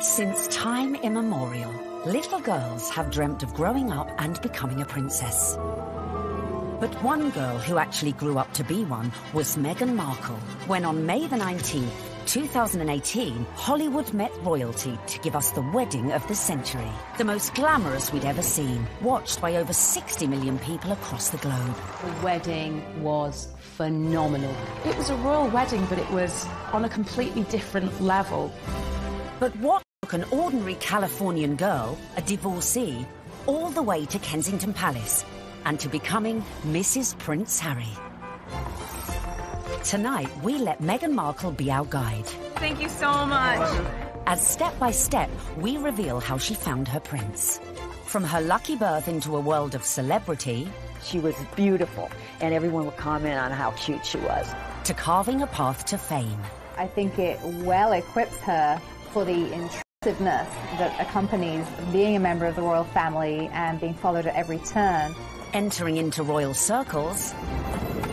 Since time immemorial, little girls have dreamt of growing up and becoming a princess. But one girl who actually grew up to be one was Meghan Markle, when on May the 19th, 2018, Hollywood met royalty to give us the wedding of the century. The most glamorous we'd ever seen, watched by over 60 million people across the globe. The wedding was phenomenal. It was a royal wedding, but it was on a completely different level. But what took an ordinary Californian girl, a divorcee, all the way to Kensington Palace and to becoming Mrs. Prince Harry? Tonight, we let Meghan Markle be our guide. Thank you so much. As step by step, we reveal how she found her prince. From her lucky birth into a world of celebrity... She was beautiful, and everyone would comment on how cute she was. ...to carving a path to fame. I think it well equips her for the intrusiveness that accompanies being a member of the royal family and being followed at every turn. Entering into royal circles...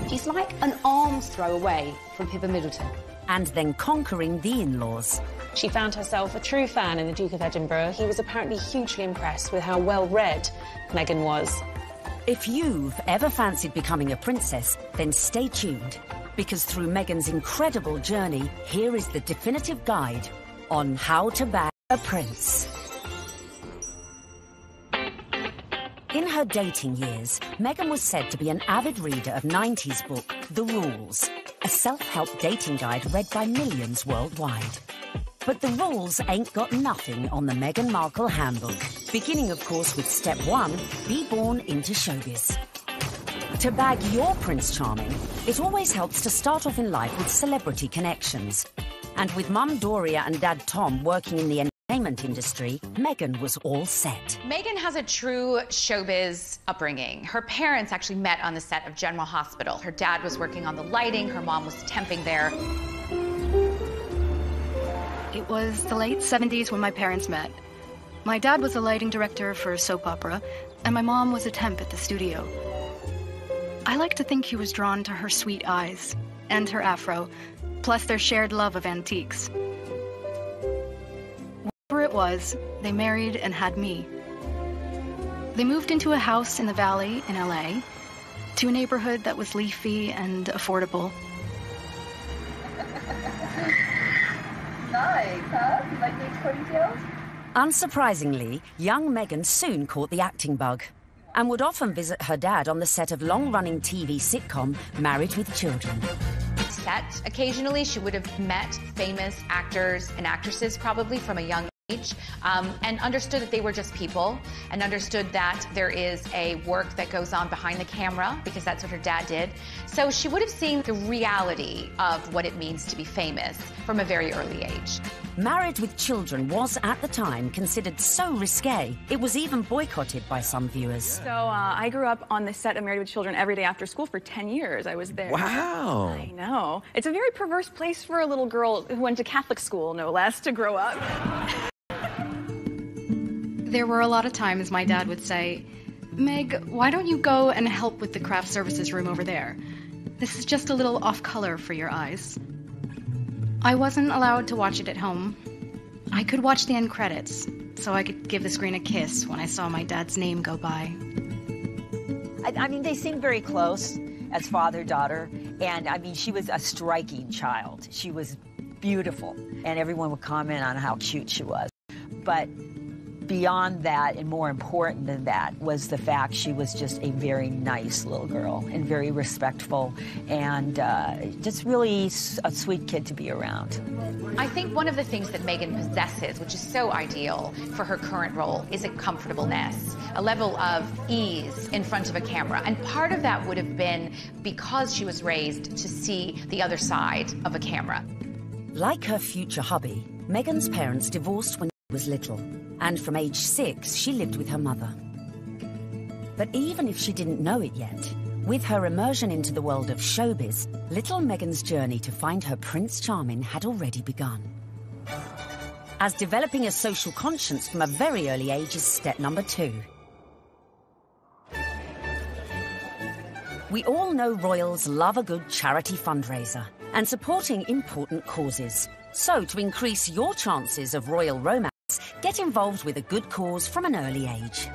She's like an arm's throw away from Pippa Middleton. And then conquering the in-laws. She found herself a true fan in the Duke of Edinburgh. He was apparently hugely impressed with how well-read Meghan was. If you've ever fancied becoming a princess, then stay tuned. Because through Meghan's incredible journey, here is the definitive guide on how to bag a prince. In her dating years, Meghan was said to be an avid reader of 90s book, The Rules, a self-help dating guide read by millions worldwide. But the rules ain't got nothing on the Meghan Markle handbook. Beginning, of course, with step 1, be born into showbiz. To bag your Prince Charming, it always helps to start off in life with celebrity connections. And with Mum Doria and Dad Tom working in the entertainment industry, Meghan was all set. Meghan has a true showbiz upbringing. Her parents actually met on the set of General Hospital. Her dad was working on the lighting, her mom was temping there. It was the late 70s when my parents met. My dad was a lighting director for a soap opera, and my mom was a temp at the studio. I like to think he was drawn to her sweet eyes and her afro, plus their shared love of antiques. Whatever it was, they married and had me. They moved into a house in the Valley in LA, to a neighborhood that was leafy and affordable. Nice, huh? You like these ponytails? Unsurprisingly, young Meghan soon caught the acting bug and would often visit her dad on the set of long-running TV sitcom Married with Children. Set occasionally, she would have met famous actors and actresses probably from a young age, and understood that they were just people, and understood that there is a work that goes on behind the camera, because that's what her dad did. So she would have seen the reality of what it means to be famous from a very early age. Married with Children was, at the time, considered so risque, it was even boycotted by some viewers. So I grew up on the set of Married with Children every day after school for 10 years. I was there. Wow. I know. It's a very perverse place for a little girl who went to Catholic school, no less, to grow up. There were a lot of times my dad would say, "Meg, why don't you go and help with the craft services room over there? This is just a little off-color for your eyes." I wasn't allowed to watch it at home. I could watch the end credits, so I could give the screen a kiss when I saw my dad's name go by. I mean, they seemed very close as father-daughter, and I mean, she was a striking child. She was beautiful, and everyone would comment on how cute she was. But beyond that, and more important than that, was the fact she was just a very nice little girl and very respectful, and just really a sweet kid to be around. I think one of the things that Meghan possesses, which is so ideal for her current role, is a comfortableness, a level of ease in front of a camera. And part of that would have been because she was raised to see the other side of a camera. Like her future hubby, Meghan's parents divorced when she was little, and from age 6, she lived with her mother. But even if she didn't know it yet, with her immersion into the world of showbiz, little Meghan's journey to find her Prince Charming had already begun. As developing a social conscience from a very early age is step number 2. We all know royals love a good charity fundraiser and supporting important causes. So to increase your chances of royal romance, get involved with a good cause from an early age.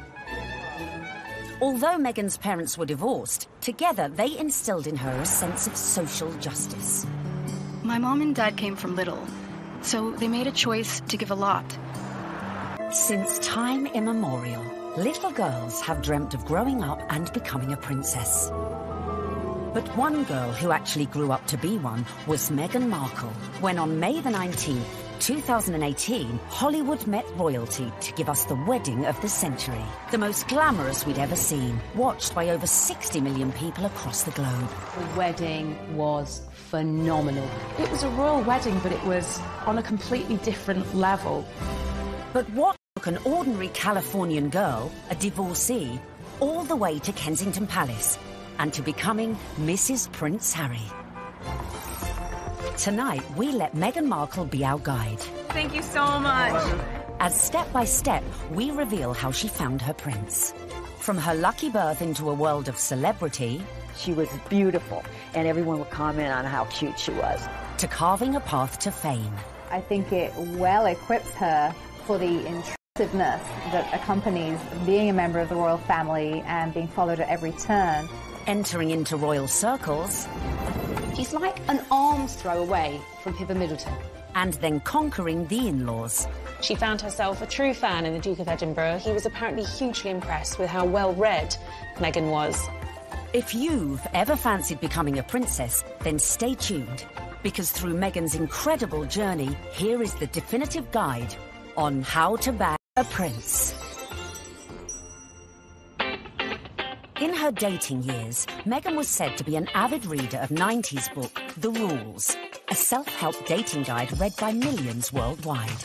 Although Meghan's parents were divorced, together they instilled in her a sense of social justice. My mom and dad came from little, so they made a choice to give a lot. Since time immemorial, little girls have dreamt of growing up and becoming a princess. But one girl who actually grew up to be one was Meghan Markle, when on May the 19th, 2018, Hollywood met royalty to give us the wedding of the century. The most glamorous we'd ever seen, watched by over 60 million people across the globe. The wedding was phenomenal. It was a royal wedding, but it was on a completely different level. But what took an ordinary Californian girl, a divorcee, all the way to Kensington Palace and to becoming Mrs. Prince Harry? Tonight, we let Meghan Markle be our guide. Thank you so much. As step by step, we reveal how she found her prince. From her lucky birth into a world of celebrity, She was beautiful, and everyone would comment on how cute she was. to carving a path to fame. I think it well equips her for the intrusiveness that accompanies being a member of the royal family and being followed at every turn. Entering into royal circles, He's like an arm's throw away from Pippa Middleton. and then conquering the in-laws. She found herself a true fan in the Duke of Edinburgh. He was apparently hugely impressed with how well-read Meghan was. If you've ever fancied becoming a princess, then stay tuned, because through Meghan's incredible journey, here is the definitive guide on how to bag a prince. In her dating years, Meghan was said to be an avid reader of 90s book, The Rules, a self-help dating guide read by millions worldwide.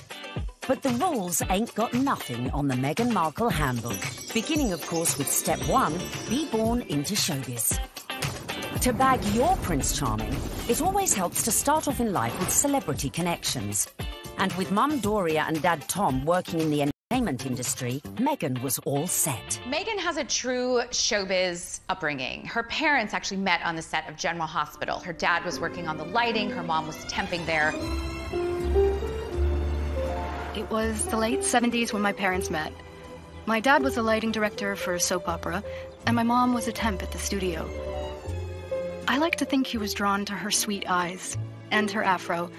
But the rules ain't got nothing on the Meghan Markle handbook. Beginning, of course, with step 1, be born into showbiz. To bag your Prince Charming, it always helps to start off in life with celebrity connections. And with Mum Doria and Dad Tom working in the entertainment industry, Meghan was all set. Meghan has a true showbiz upbringing. Her parents actually met on the set of General Hospital. Her dad was working on the lighting, her mom was temping there. It was the late 70s when my parents met. My dad was a lighting director for a soap opera, and my mom was a temp at the studio. I like to think he was drawn to her sweet eyes and her afro,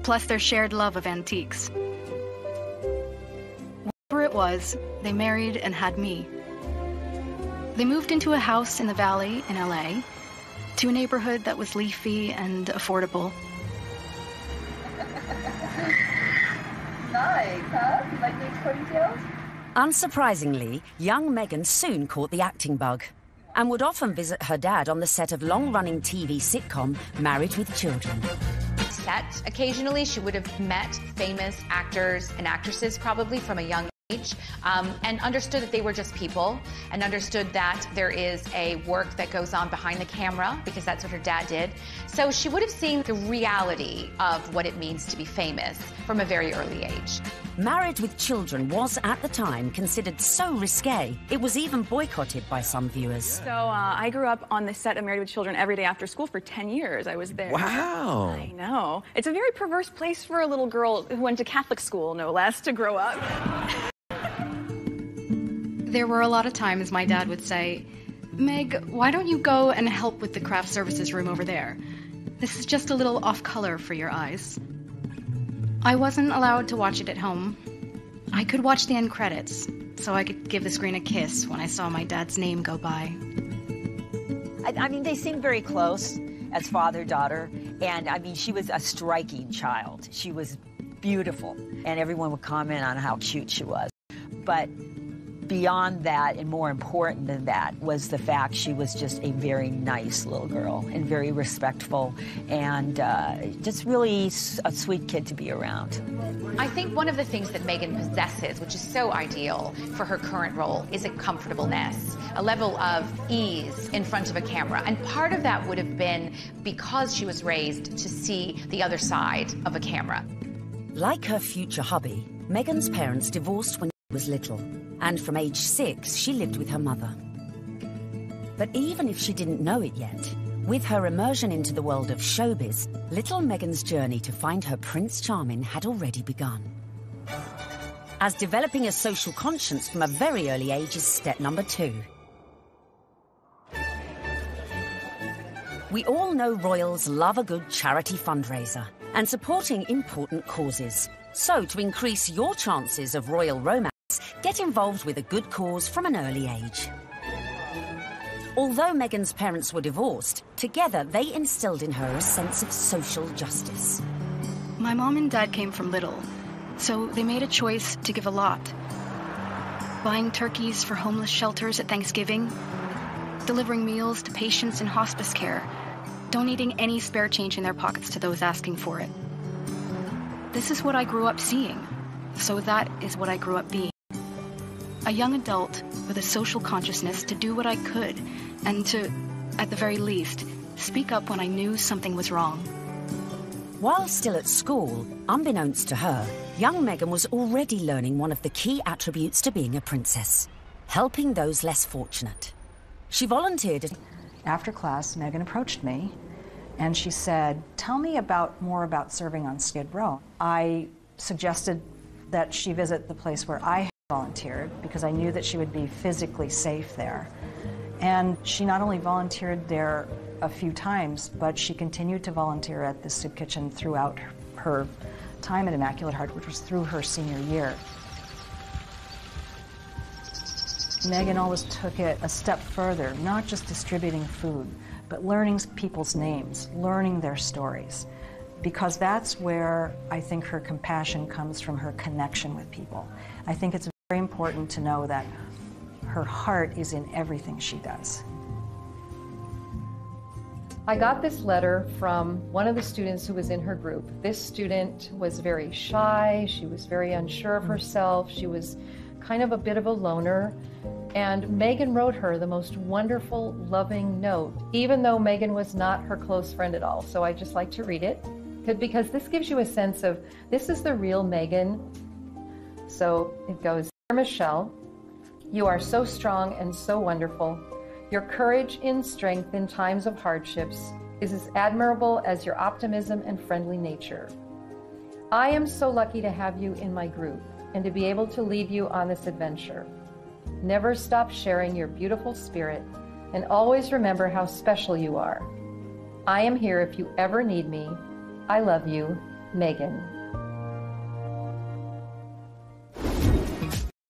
plus their shared love of antiques. Whatever it was, they married and had me. They moved into a house in the Valley in LA, to a neighborhood that was leafy and affordable. Nice, huh? You like these ponytails? Unsurprisingly, young Meghan soon caught the acting bug and would often visit her dad on the set of long-running TV sitcom Married with Children. Set. Occasionally, she would have met famous actors and actresses, probably from a young age, and understood that they were just people, and understood that there is a work that goes on behind the camera, because that's what her dad did. So she would have seen the reality of what it means to be famous from a very early age. Married with Children was, at the time, considered so risque, it was even boycotted by some viewers. So I grew up on the set of Married with Children every day after school for 10 years. I was there. Wow. I know. It's a very perverse place for a little girl who went to Catholic school, no less, to grow up. There were a lot of times my dad would say, "Meg, why don't you go and help with the craft services room over there? This is just a little off-color for your eyes." I wasn't allowed to watch it at home. I could watch the end credits, so I could give the screen a kiss when I saw my dad's name go by. I mean, they seemed very close as father-daughter, and I mean, she was a striking child. She was beautiful, and everyone would comment on how cute she was. But beyond that, and more important than that, was the fact she was just a very nice little girl and very respectful, and just really a sweet kid to be around. I think one of the things that Meghan possesses, which is so ideal for her current role, is a comfortableness, a level of ease in front of a camera. And part of that would have been because she was raised to see the other side of a camera. Like her future hubby, Meghan's parents divorced when she was little, and from age 6, she lived with her mother. But even if she didn't know it yet, with her immersion into the world of showbiz, little Meghan's journey to find her Prince Charming had already begun. as developing a social conscience from a very early age is step number 2. We all know royals love a good charity fundraiser and supporting important causes. So, to increase your chances of royal romance, get involved with a good cause from an early age. Although Meghan's parents were divorced, together they instilled in her a sense of social justice. My mom and dad came from little, so they made a choice to give a lot. Buying turkeys for homeless shelters at Thanksgiving, delivering meals to patients in hospice care, donating any spare change in their pockets to those asking for it. This is what I grew up seeing, so that is what I grew up being. A young adult with a social consciousness to do what I could and to, at the very least, speak up when I knew something was wrong. While still at school, unbeknownst to her, young Meghan was already learning one of the key attributes to being a princess, helping those less fortunate. She volunteered. After class, Meghan approached me and she said, "Tell me more about serving on Skid Row." I suggested that she visit the place where I volunteered because I knew that she would be physically safe there. And she not only volunteered there a few times, but she continued to volunteer at the soup kitchen throughout her time at Immaculate Heart, which was through her senior year. Meghan always took it a step further, not just distributing food, but learning people's names, learning their stories, because that's where I think her compassion comes from, her connection with people. I think it's very important to know that her heart is in everything she does. I got this letter from one of the students who was in her group. This student was very shy, she was very unsure of herself, she was kind of a bit of a loner, and Meghan wrote her the most wonderful, loving note, even though Meghan was not her close friend at all. So I just like to read it, because this gives you a sense of, this is the real Meghan. So it goes, "Dear Michelle, you are so strong and so wonderful. Your courage in strength in times of hardships is as admirable as your optimism and friendly nature. I am so lucky to have you in my group and to be able to lead you on this adventure. Never stop sharing your beautiful spirit and always remember how special you are. I am here if you ever need me. I love you, Meghan."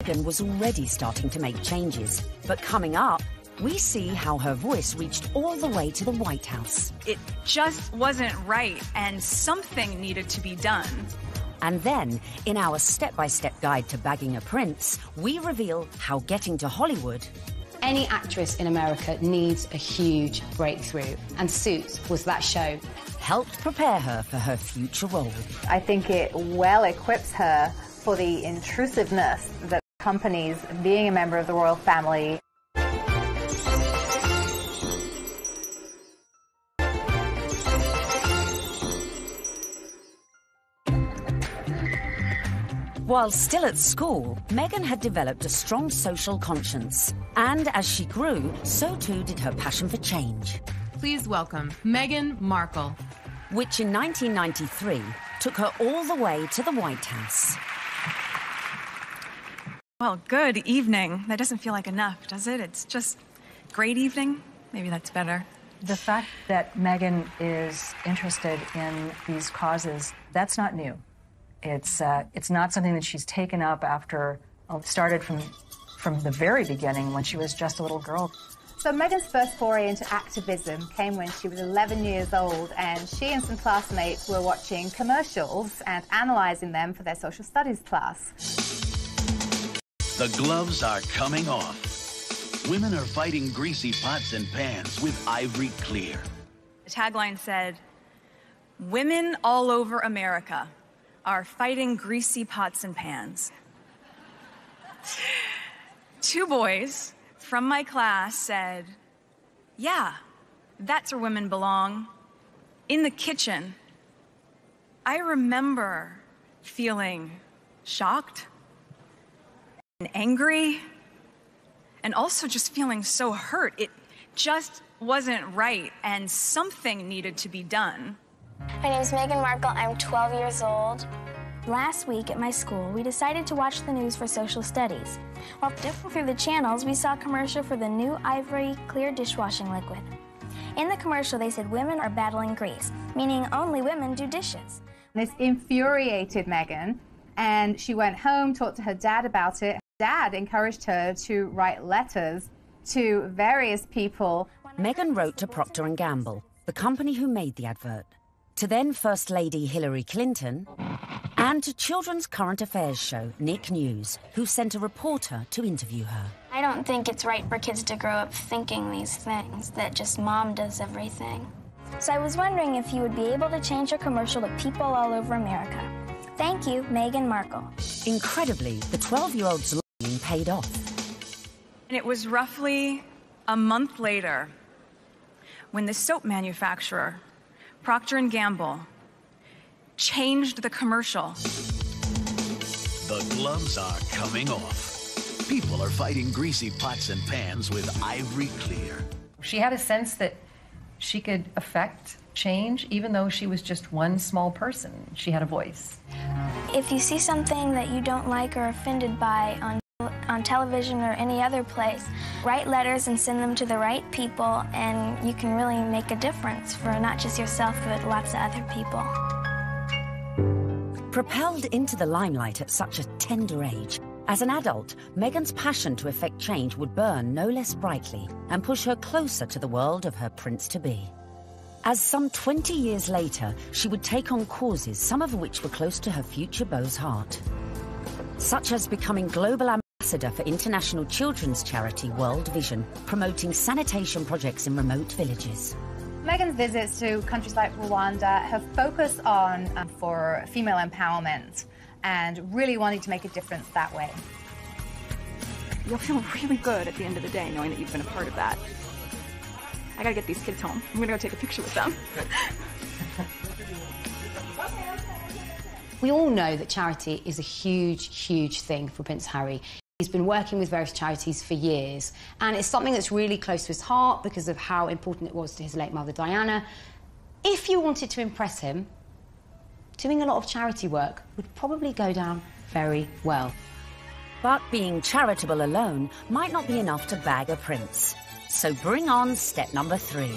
Meghan was already starting to make changes, but coming up, we see how her voice reached all the way to the White House. It just wasn't right, and something needed to be done. And then, in our step-by-step guide to bagging a prince, we reveal how getting to Hollywood... Any actress in America needs a huge breakthrough, and Suits was that show. ...helped prepare her for her future role. I think it well equips her for the intrusiveness that accompanies being a member of the royal family. While still at school, Meghan had developed a strong social conscience. And as she grew, so too did her passion for change. Please welcome Meghan Markle. Which in 1993 took her all the way to the White House. Well, good evening. That doesn't feel like enough, does it? It's just great evening. Maybe that's better. The fact that Meghan is interested in these causes, that's not new. It's not something that she's taken up after, started from the very beginning when she was just a little girl. So Meghan's first foray into activism came when she was 11 years old, and she and some classmates were watching commercials and analysing them for their social studies class. The gloves are coming off. Women are fighting greasy pots and pans with ivory clear. The tagline said, "Women all over America are fighting greasy pots and pans." 2 boys from my class said, "Yeah, that's where women belong, in the kitchen." I remember feeling shocked and angry, and also just feeling so hurt. It just wasn't right, and something needed to be done. My name's Meghan Markle. I'm 12 years old. Last week at my school, we decided to watch the news for social studies. While flipping through the channels, we saw a commercial for the new Ivory Clear dishwashing liquid. In the commercial, they said women are battling grease, meaning only women do dishes. This infuriated Meghan, and she went home, talked to her dad about it. Dad encouraged her to write letters to various people. Meghan wrote to Procter & Gamble, the company who made the advert, to then First Lady Hillary Clinton, and to children's current affairs show Nick News, who sent a reporter to interview her. I don't think it's right for kids to grow up thinking these things, that just mom does everything. So I was wondering if you would be able to change your commercial to people all over America. Thank you, Meghan Markle. Incredibly, the 12-year-old's lobbying paid off. And it was roughly a month later when the soap manufacturer, Procter & Gamble, changed the commercial. The gloves are coming off. People are fighting greasy pots and pans with Ivory Clear. She had a sense that she could affect change, even though she was just one small person. She had a voice. If you see something that you don't like or are offended by on television or any other place, write letters and send them to the right people, and you can really make a difference for not just yourself, but lots of other people. Propelled into the limelight at such a tender age, as an adult, Meghan's passion to effect change would burn no less brightly and push her closer to the world of her prince-to-be. As some 20 years later, she would take on causes, some of which were close to her future beau's heart, such as becoming global ambassador for international children's charity World Vision, promoting sanitation projects in remote villages. Meghan's visits to countries like Rwanda have focused on for female empowerment and really wanting to make a difference that way. You'll feel really good at the end of the day knowing that you've been a part of that. I gotta get these kids home. I'm gonna go take a picture with them. We all know that charity is a huge, huge thing for Prince Harry. He's been working with various charities for years, and it's something that's really close to his heart because of how important it was to his late mother, Diana. If you wanted to impress him, doing a lot of charity work would probably go down very well. But being charitable alone might not be enough to bag a prince. So bring on step number 3.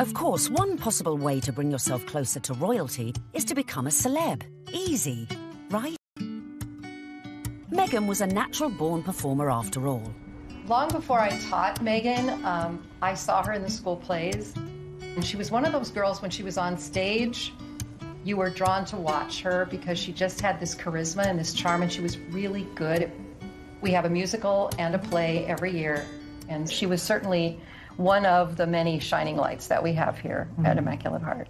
Of course, one possible way to bring yourself closer to royalty is to become a celeb. Easy, right? Meghan was a natural-born performer after all. Long before I taught Meghan, I saw her in the school plays. And she was one of those girls, when she was on stage, you were drawn to watch her because she just had this charisma and this charm, and she was really good. We have a musical and a play every year, and she was certainly one of the many shining lights that we have here at Immaculate Heart.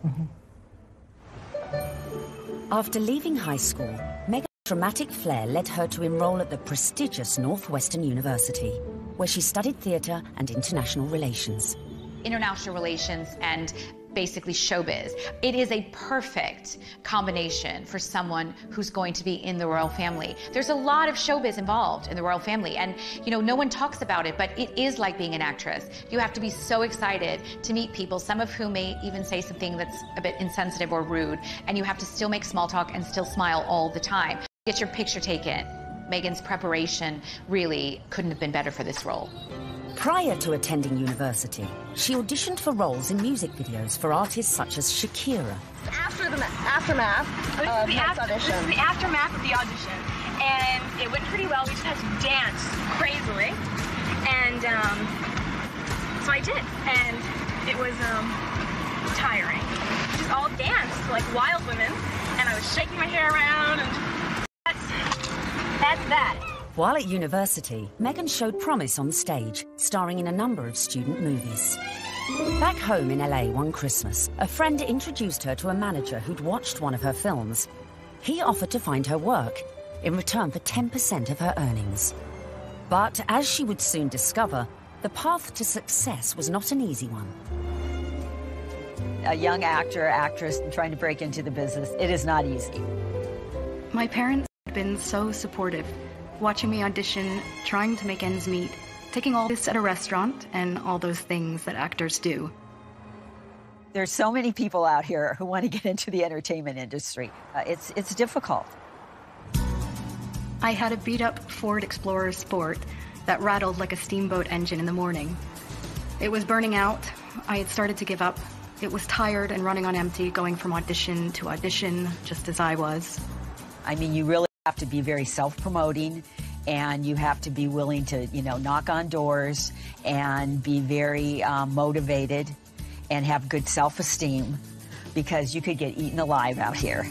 After leaving high school, Meghan's dramatic flair led her to enroll at the prestigious Northwestern University, where she studied theatre and international relations. International relations and basically showbiz. It is a perfect combination for someone who's going to be in the royal family. There's a lot of showbiz involved in the royal family, and you know, no one talks about it, but it is like being an actress. You have to be so excited to meet people, some of whom may even say something that's a bit insensitive or rude, and you have to still make small talk and still smile all the time. Get your picture taken. Meghan's preparation really couldn't have been better for this role. Prior to attending university, she auditioned for roles in music videos for artists such as Shakira. After the aftermath of the audition. This is the aftermath of the audition, and it went pretty well. We just had to dance crazily, and so I did, and it was tiring. We just all danced like wild women, and I was shaking my hair around, and that's that. While at university, Meghan showed promise on stage, starring in a number of student movies. Back home in LA one Christmas, a friend introduced her to a manager who'd watched one of her films. He offered to find her work, in return for 10% of her earnings. But as she would soon discover, the path to success was not an easy one. A young actor, actress trying to break into the business, it is not easy. My parents have been so supportive. Watching me audition, trying to make ends meet, taking all this at a restaurant, and all those things that actors do. There's so many people out here who want to get into the entertainment industry. It's difficult. I had a beat-up Ford Explorer Sport that rattled like a steamboat engine in the morning. It was burning out. I had started to give up. It was tired and running on empty, going from audition to audition, just as I was. I mean, you really have to be very self-promoting, and you have to be willing to, knock on doors and be very motivated and have good self-esteem, because you could get eaten alive out here.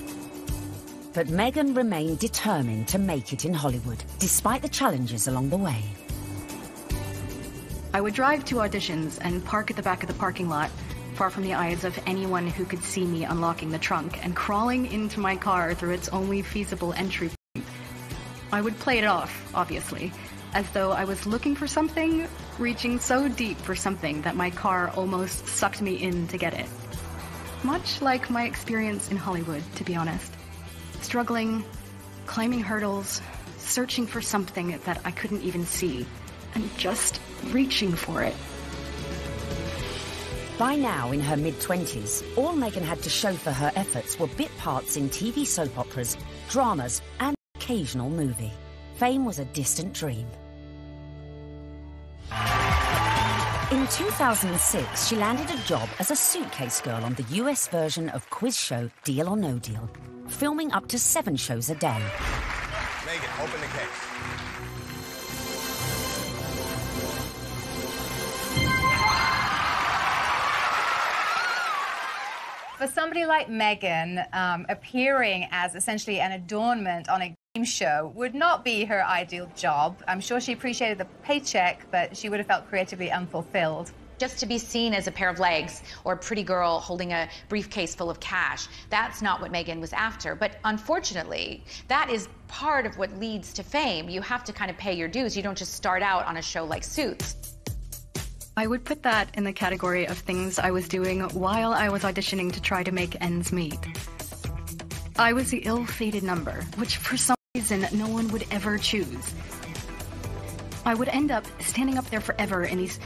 But Meghan remained determined to make it in Hollywood, despite the challenges along the way. I would drive to auditions and park at the back of the parking lot, far from the eyes of anyone who could see me unlocking the trunk and crawling into my car through its only feasible entry point. I would play it off, obviously, as though I was looking for something, reaching so deep for something that my car almost sucked me in to get it. Much like my experience in Hollywood, to be honest. Struggling, climbing hurdles, searching for something that I couldn't even see, and just reaching for it. By now, in her mid-20s, all Meghan had to show for her efforts were bit parts in TV soap operas, dramas, and an occasional movie. Fame was a distant dream. In 2006, she landed a job as a suitcase girl on the US version of quiz show Deal or No Deal, filming up to 7 shows a day. Meghan, open the case. For somebody like Meghan, appearing as essentially an adornment on a game show would not be her ideal job. I'm sure she appreciated the paycheck, but she would have felt creatively unfulfilled. Just to be seen as a pair of legs or a pretty girl holding a briefcase full of cash, that's not what Meghan was after. But unfortunately, that is part of what leads to fame. You have to kind of pay your dues. You don't just start out on a show like Suits. I would put that in the category of things I was doing while I was auditioning to try to make ends meet. I was the ill-fated number, which for some reason no one would ever choose. I would end up standing up there forever in these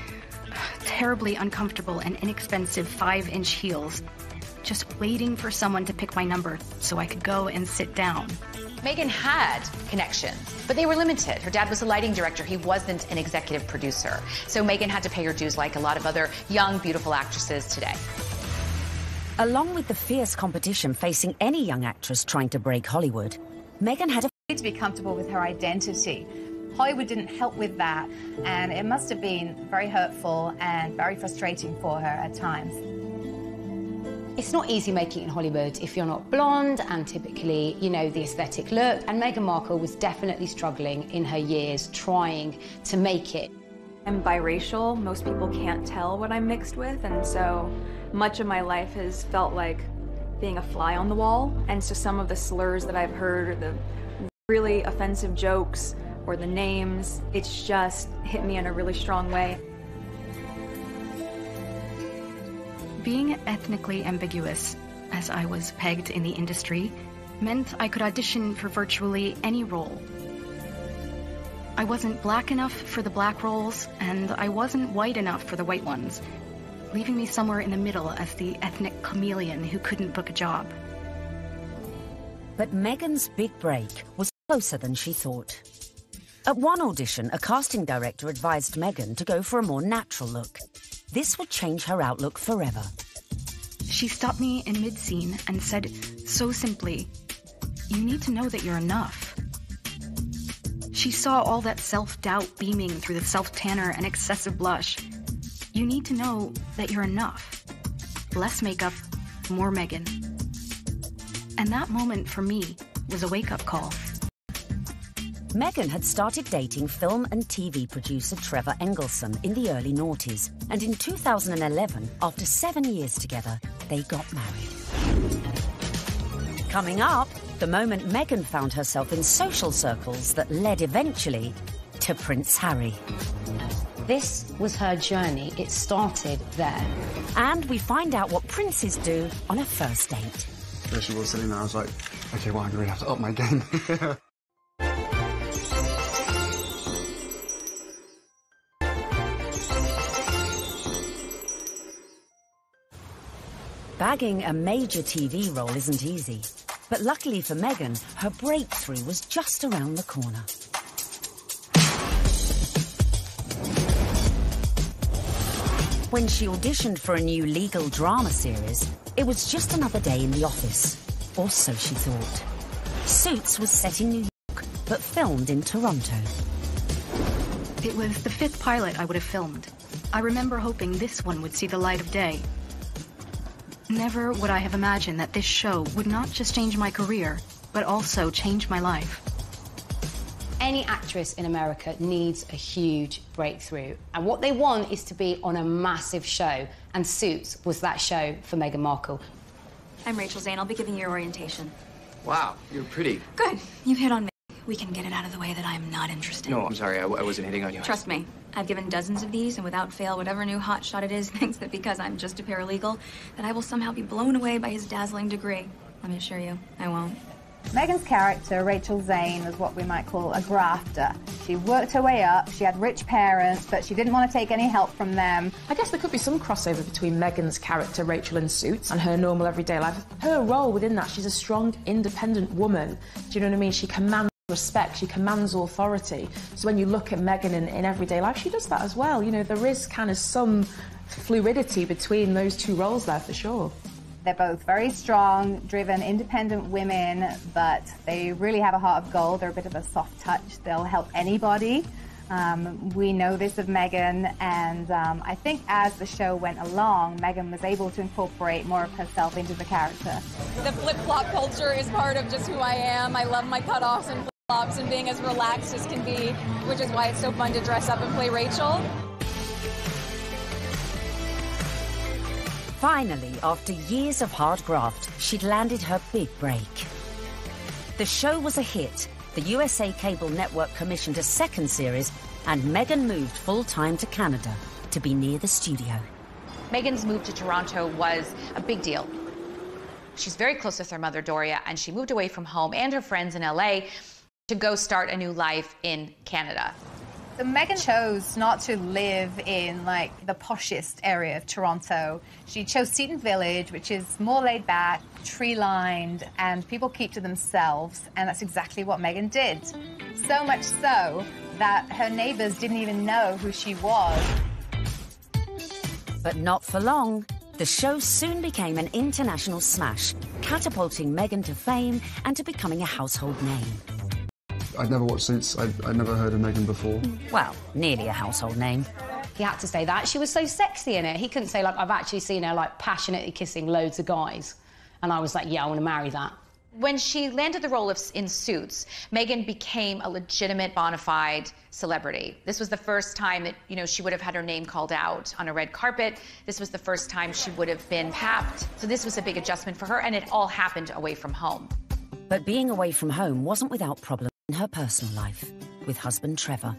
terribly uncomfortable and inexpensive 5-inch heels, just waiting for someone to pick my number so I could go and sit down. Meghan had connections, but they were limited. Her dad was a lighting director. He wasn't an executive producer. So Meghan had to pay her dues like a lot of other young, beautiful actresses today. Along with the fierce competition facing any young actress trying to break Hollywood, Meghan had to be comfortable with her identity. Hollywood didn't help with that, and it must have been very hurtful and very frustrating for her at times. It's not easy making it in Hollywood if you're not blonde and typically, the aesthetic look. And Meghan Markle was definitely struggling in her years trying to make it. I'm biracial. Most people can't tell what I'm mixed with, and so much of my life has felt like being a fly on the wall. And so some of the slurs that I've heard, or the really offensive jokes, or the names, it's just hit me in a really strong way. Being ethnically ambiguous, as I was pegged in the industry, meant I could audition for virtually any role. I wasn't black enough for the black roles, and I wasn't white enough for the white ones, leaving me somewhere in the middle as the ethnic chameleon who couldn't book a job. But Meghan's big break was closer than she thought. At one audition, a casting director advised Meghan to go for a more natural look. This would change her outlook forever. She stopped me in mid-scene and said so simply, "You need to know that you're enough." She saw all that self-doubt beaming through the self-tanner and excessive blush. You need to know that you're enough. Less makeup, more Meghan. And that moment for me was a wake-up call. Meghan had started dating film and TV producer Trevor Engelson in the early noughties, and in 2011, after 7 years together, they got married. Coming up, the moment Meghan found herself in social circles that led eventually to Prince Harry. This was her journey. It started there. And we find out what princes do on a first date. There she was sitting there. I was like, okay, well, I'm going to have to up my game. Bagging a major TV role isn't easy, but luckily for Meghan, her breakthrough was just around the corner. When she auditioned for a new legal drama series, it was just another day in the office, or so she thought. Suits was set in New York, but filmed in Toronto. It was the 5th pilot I would have filmed. I remember hoping this one would see the light of day. Never would I have imagined that this show would not just change my career, but also change my life. Any actress in America needs a huge breakthrough, and what they want is to be on a massive show, and Suits was that show for Meghan Markle. I'm Rachel Zane. I'll be giving you your orientation. Wow, you're pretty. Good. You hit on me. We can get it out of the way that I am not interested. No, I'm sorry. I wasn't hitting on you. Trust me. I've given dozens of these, and without fail, whatever new hotshot it is thinks that because I'm just a paralegal, that I will somehow be blown away by his dazzling degree. Let me assure you, I won't. Meghan's character, Rachel Zane, was what we might call a grafter. She worked her way up, she had rich parents, but she didn't want to take any help from them. I guess there could be some crossover between Meghan's character, Rachel in Suits, and her normal everyday life. Her role within that, she's a strong, independent woman. Do you know what I mean? She commands respect, she commands authority. So when you look at Meghan in everyday life, she does that as well. You know, there is kind of some fluidity between those two roles there for sure. They're both very strong, driven, independent women, but they really have a heart of gold. They're a bit of a soft touch. They'll help anybody. We know this of Meghan, and I think as the show went along, Meghan was able to incorporate more of herself into the character. The flip-flop culture is part of just who I am. I love my cutoffs and flip-flops and being as relaxed as can be, which is why it's so fun to dress up and play Rachel. Finally, after years of hard graft, she'd landed her big break. The show was a hit. The USA Cable Network commissioned a second series, and Meghan moved full-time to Canada to be near the studio. Meghan's move to Toronto was a big deal. She's very close with her mother, Doria, and she moved away from home and her friends in LA to go start a new life in Canada. So Meghan chose not to live in, like, the poshest area of Toronto. She chose Seton Village, which is more laid back, tree-lined, and people keep to themselves, and that's exactly what Meghan did. So much so that her neighbors didn't even know who she was. But not for long. The show soon became an international smash, catapulting Meghan to fame and to becoming a household name. I'd never watched Suits. I'd never heard of Meghan before. Well, nearly a household name. He had to say that. She was so sexy in it. He couldn't say, like, I've actually seen her, like, passionately kissing loads of guys. And I was like, yeah, I want to marry that. When she landed the role in Suits, Meghan became a legitimate, bona fide celebrity. This was the first time that, you know, she would have had her name called out on a red carpet. This was the first time she would have been tapped. So this was a big adjustment for her, and it all happened away from home. But being away from home wasn't without problems in her personal life, with husband Trevor.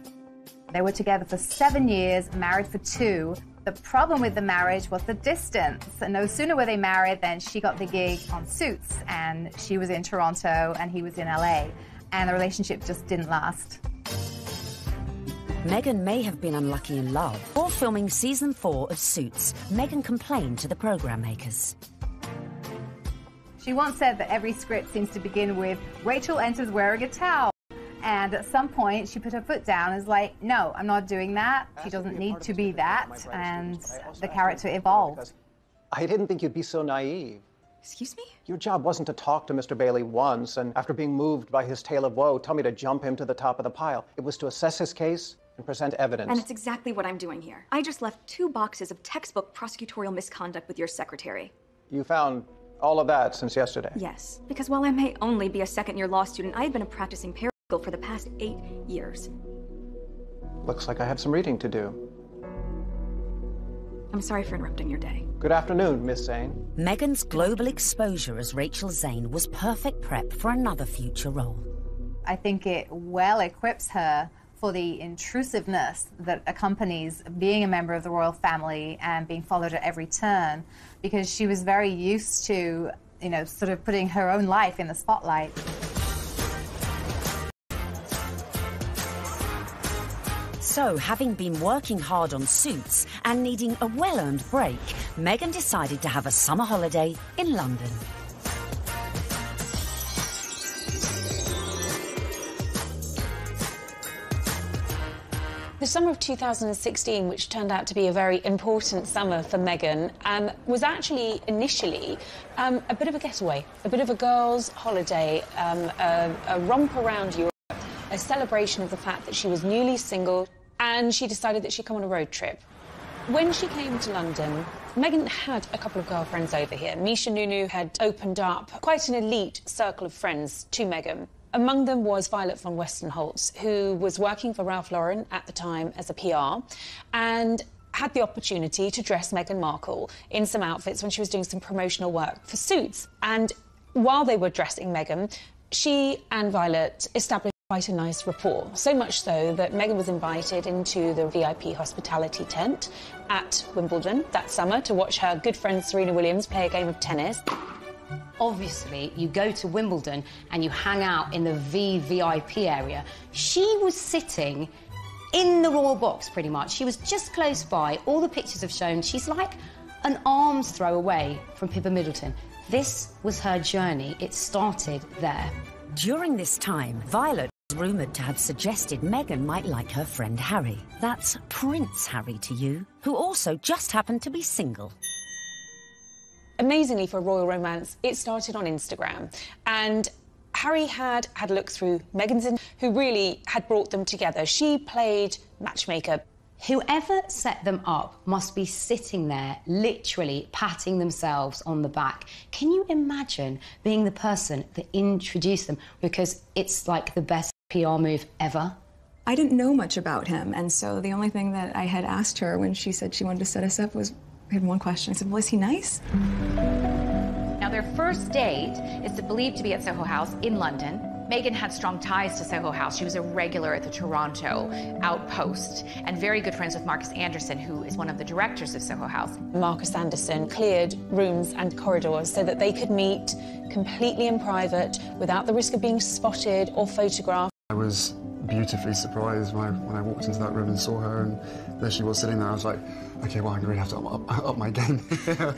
They were together for 7 years, married for 2. The problem with the marriage was the distance. And no sooner were they married than she got the gig on Suits, and she was in Toronto and he was in LA, and the relationship just didn't last. Meghan may have been unlucky in love. Before filming season 4 of Suits, Meghan complained to the program makers. She once said that every script seems to begin with, Rachel enters wearing a towel. And at some point, she put her foot down and was like, no, I'm not doing that. She doesn't need to be that. And the character evolved. I didn't think you'd be so naive. Excuse me? Your job wasn't to talk to Mr. Bailey once, and after being moved by his tale of woe, tell me to jump him to the top of the pile. It was to assess his case and present evidence. And it's exactly what I'm doing here. I just left 2 boxes of textbook prosecutorial misconduct with your secretary. You found all of that since yesterday? Yes, because while I may only be a second-year law student, I have been a practicing paralegal for the past 8 years. Looks like I have some reading to do. I'm sorry for interrupting your day. Good afternoon, Miss Zane. Meghan's global exposure as Rachel Zane was perfect prep for another future role. I think it well equips her for the intrusiveness that accompanies being a member of the royal family and being followed at every turn, because she was very used to, you know, sort of putting her own life in the spotlight. So, having been working hard on Suits and needing a well-earned break, Meghan decided to have a summer holiday in London. The summer of 2016, which turned out to be a very important summer for Meghan, was actually initially a bit of a getaway, a bit of a girls' holiday, a romp around Europe, a celebration of the fact that she was newly single, and she decided that she'd come on a road trip. When she came to London, Meghan had a couple of girlfriends over here. Misha Nunu had opened up quite an elite circle of friends to Meghan. Among them was Violet von Westenholz, who was working for Ralph Lauren at the time as a PR, and had the opportunity to dress Meghan Markle in some outfits when she was doing some promotional work for Suits. And while they were dressing Meghan, she and Violet established quite a nice rapport, so much so that Meghan was invited into the VIP hospitality tent at Wimbledon that summer to watch her good friend Serena Williams play a game of tennis. Obviously, you go to Wimbledon and you hang out in the VVIP area. She was sitting in the royal box, pretty much. She was just close by. All the pictures have shown she's like an arm's throw away from Pippa Middleton. This was her journey. It started there. During this time, Violet was rumoured to have suggested Meghan might like her friend Harry. That's Prince Harry to you, who also just happened to be single. Amazingly, for a royal romance, it started on Instagram. And Harry had a look through Meghan's, who really had brought them together. She played matchmaker. Whoever set them up must be sitting there, literally patting themselves on the back. Can you imagine being the person that introduced them? Because it's like the best PR move ever. I didn't know much about him, and so the only thing that I had asked her when she said she wanted to set us up was, I had one question. I said, well, is he nice? Now, their first date is believed to be at Soho House in London. Meghan had strong ties to Soho House. She was a regular at the Toronto outpost and very good friends with Marcus Anderson, who is one of the directors of Soho House. Marcus Anderson cleared rooms and corridors so that they could meet completely in private without the risk of being spotted or photographed. I was beautifully surprised when I walked into that room and saw her, and there she was sitting there. I was like, OK, well, I'm going to have to up my game. I'm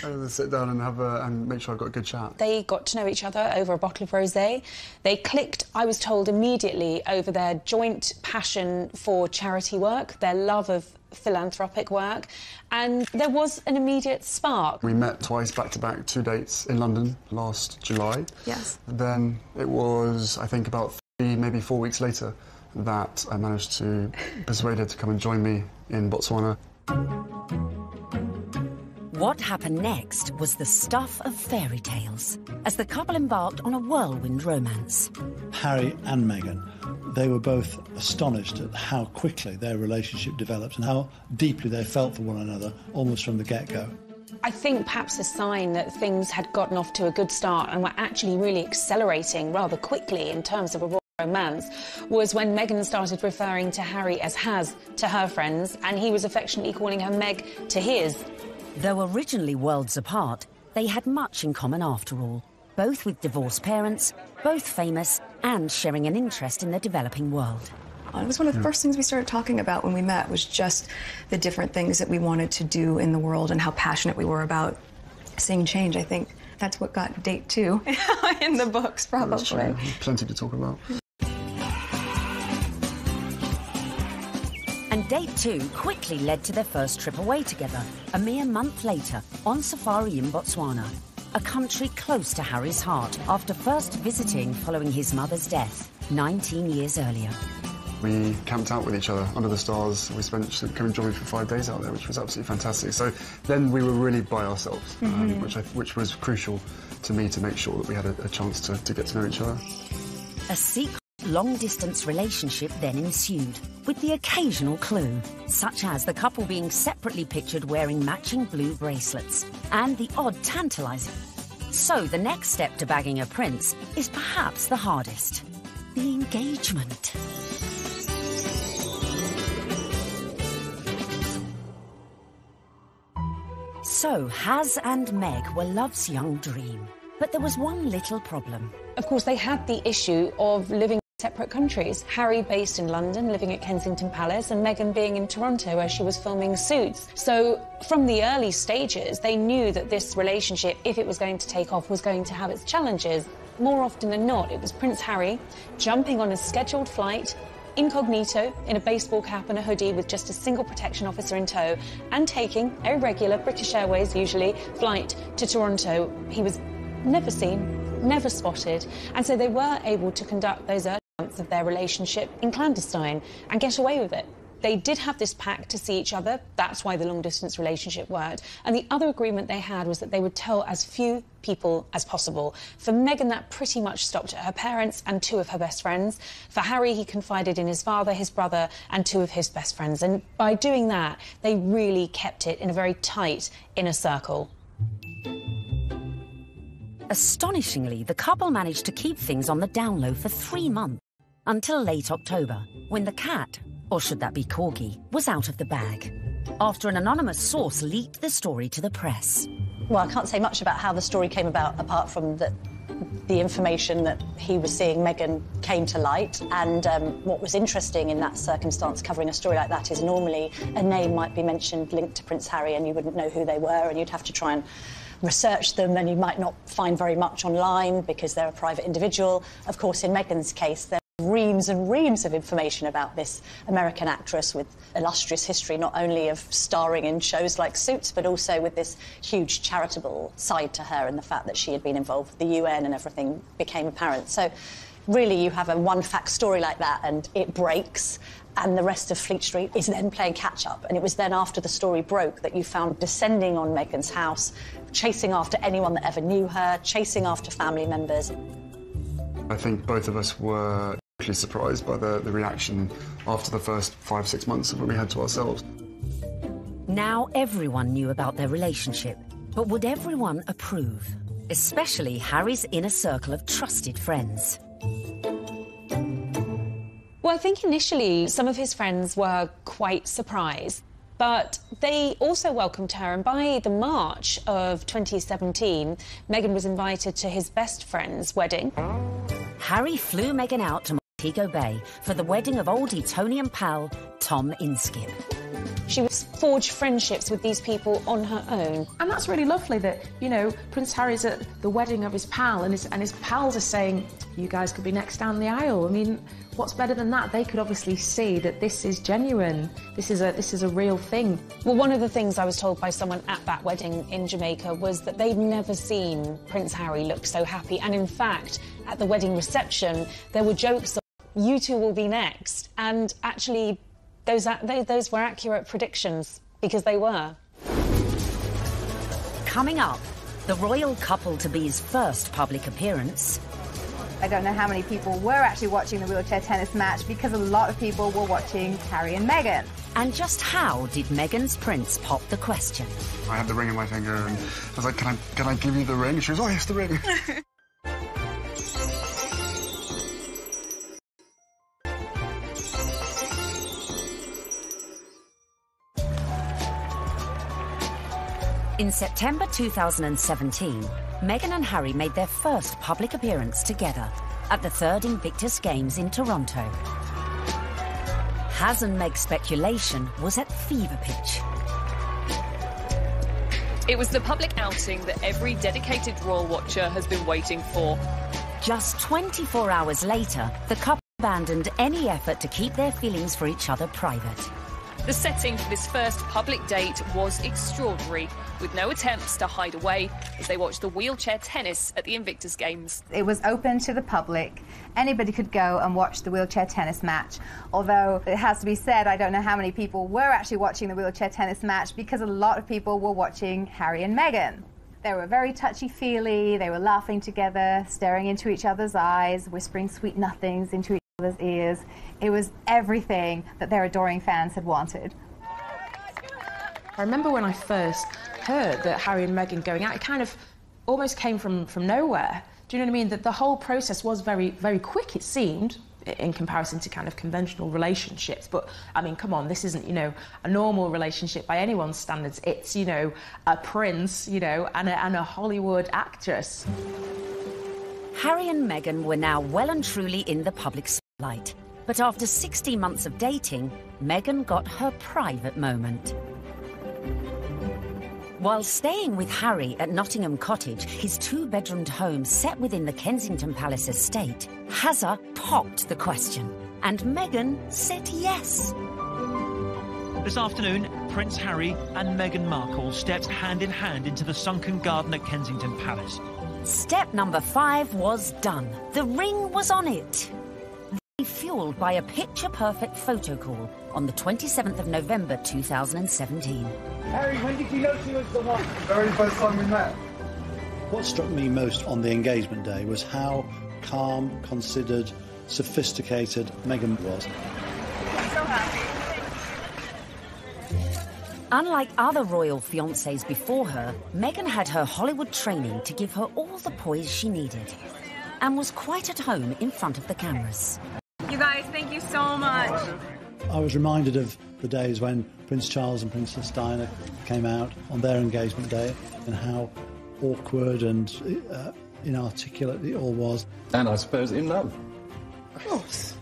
going to sit down and make sure I've got a good chat. They got to know each other over a bottle of rosé. They clicked, I was told, immediately over their joint passion for charity work, their love of philanthropic work, and there was an immediate spark. We met twice, back-to-back, 2 dates in London last July. Yes. And then it was, I think, about 3, maybe 4 weeks later that I managed to persuade her to come and join me in Botswana. What happened next was the stuff of fairy tales, as the couple embarked on a whirlwind romance. Harry and Meghan, they were both astonished at how quickly their relationship developed and how deeply they felt for one another, almost from the get-go. I think perhaps a sign that things had gotten off to a good start and were actually really accelerating rather quickly in terms of a romance was when Meghan started referring to Harry as Has to her friends, and he was affectionately calling her Meg to his. Though originally worlds apart, they had much in common after all, both with divorced parents, both famous, and sharing an interest in the developing world. It was one of the first things we started talking about when we met, was just the different things that we wanted to do in the world and how passionate we were about seeing change. I think that's what got date 2 in the books, probably. Plenty to talk about. And date 2 quickly led to their first trip away together, a mere month later, on safari in Botswana, a country close to Harry's heart after first visiting following his mother's death 19 years earlier. We camped out with each other under the stars. We spent, she came and joined me for 5 days out there, which was absolutely fantastic. So then we were really by ourselves, which was crucial to me to make sure that we had a chance to get to know each other. A secret long-distance relationship then ensued, with the occasional clue, such as the couple being separately pictured wearing matching blue bracelets, and the odd tantalising. So the next step to bagging a prince is perhaps the hardest: the engagement. So Has and Meg were love's young dream, but there was one little problem. Of course, they had the issue of living separate countries. Harry based in London, living at Kensington Palace, and Meghan being in Toronto where she was filming Suits. So from the early stages, they knew that this relationship, if it was going to take off, was going to have its challenges. More often than not, it was Prince Harry jumping on a scheduled flight, incognito, in a baseball cap and a hoodie with just a single protection officer in tow, and taking a regular British Airways, usually, flight to Toronto. He was never seen, never spotted, and so they were able to conduct those early months of their relationship in clandestine and get away with it. They did have this pact to see each other. That's why the long-distance relationship worked. And the other agreement they had was that they would tell as few people as possible. For Meghan, that pretty much stopped at her parents and 2 of her best friends. For Harry, he confided in his father, his brother, and 2 of his best friends. And by doing that, they really kept it in a very tight inner circle. Astonishingly, the couple managed to keep things on the down low for 3 months, until late October, when the cat, or should that be corgi, was out of the bag, after an anonymous source leaked the story to the press. Well, I can't say much about how the story came about, apart from the information that he was seeing Meghan came to light. And what was interesting in that circumstance, covering a story like that, is normally a name might be mentioned linked to Prince Harry and you wouldn't know who they were, and you'd have to try and research them, and you might not find very much online because they're a private individual. Of course, in Meghan's case, there are reams and reams of information about this American actress with illustrious history, not only of starring in shows like Suits, but also with this huge charitable side to her, and the fact that she had been involved with the UN and everything became apparent. So really, you have a one-fact story like that and it breaks, and the rest of Fleet Street is then playing catch-up. And it was then after the story broke that you found descending on Meghan's house, chasing after anyone that ever knew her, chasing after family members. I think both of us were actually surprised by the reaction after the first 5-6 months of what we had to ourselves. Now everyone knew about their relationship, but would everyone approve? Especially Harry's inner circle of trusted friends. Well, I think initially some of his friends were quite surprised, but they also welcomed her, and by the March of 2017, Meghan was invited to his best friend's wedding. Harry flew Meghan out to Montego Bay for the wedding of old Etonian pal Tom Inskip. She forged friendships with these people on her own. And that's really lovely that, you know, Prince Harry's at the wedding of his pal and his pals are saying, you guys could be next down the aisle. I mean, what's better than that? They could obviously see that this is genuine. This is a real thing. Well, one of the things I was told by someone at that wedding in Jamaica was that they'd never seen Prince Harry look so happy. And in fact, at the wedding reception, there were jokes of, you two will be next. And actually, those were accurate predictions, because they were. Coming up, the royal couple-to-be's first public appearance. I don't know how many people were actually watching the wheelchair tennis match, because a lot of people were watching Harry and Meghan. And just how did Meghan's prince pop the question? I had the ring in my finger and I was like, can I give you the ring? And she was, oh, yes, the ring. In September 2017, Meghan and Harry made their first public appearance together at the 3rd Invictus Games in Toronto. Has and Meg speculation was at fever pitch. It was the public outing that every dedicated royal watcher has been waiting for. Just 24 hours later, the couple abandoned any effort to keep their feelings for each other private. The setting for this first public date was extraordinary, with no attempts to hide away as they watched the wheelchair tennis at the Invictus Games. It was open to the public. Anybody could go and watch the wheelchair tennis match. Although, it has to be said, I don't know how many people were actually watching the wheelchair tennis match, because a lot of people were watching Harry and Meghan. They were very touchy-feely, they were laughing together, staring into each other's eyes, whispering sweet nothings into each other's ears. It was everything that their adoring fans had wanted. I remember when I first heard that Harry and Meghan going out, it kind of almost came from nowhere. Do you know what I mean? That the whole process was very, very quick, it seemed, in comparison to kind of conventional relationships. But, I mean, come on, this isn't, you know, a normal relationship by anyone's standards. It's, you know, a prince, you know, and a Hollywood actress. Harry and Meghan were now well and truly in the public sphere. light. But after 16 months of dating, Meghan got her private moment. While staying with Harry at Nottingham Cottage, his two-bedroomed home set within the Kensington Palace estate, Hazza popped the question, and Meghan said yes. This afternoon, Prince Harry and Meghan Markle stepped hand in hand into the sunken garden at Kensington Palace. Step number 5 was done. The ring was on it. Fueled by a picture-perfect photo call on the 27th of November 2017. Harry, when did you know she was the one? The very first time we met. What struck me most on the engagement day was how calm, considered, sophisticated Meghan was. I'm so happy. Unlike other royal fiancés before her, Meghan had her Hollywood training to give her all the poise she needed and was quite at home in front of the cameras. You guys, thank you so much. I was reminded of the days when Prince Charles and Princess Diana came out on their engagement day and how awkward and inarticulate it all was. And I suppose in love. Of course.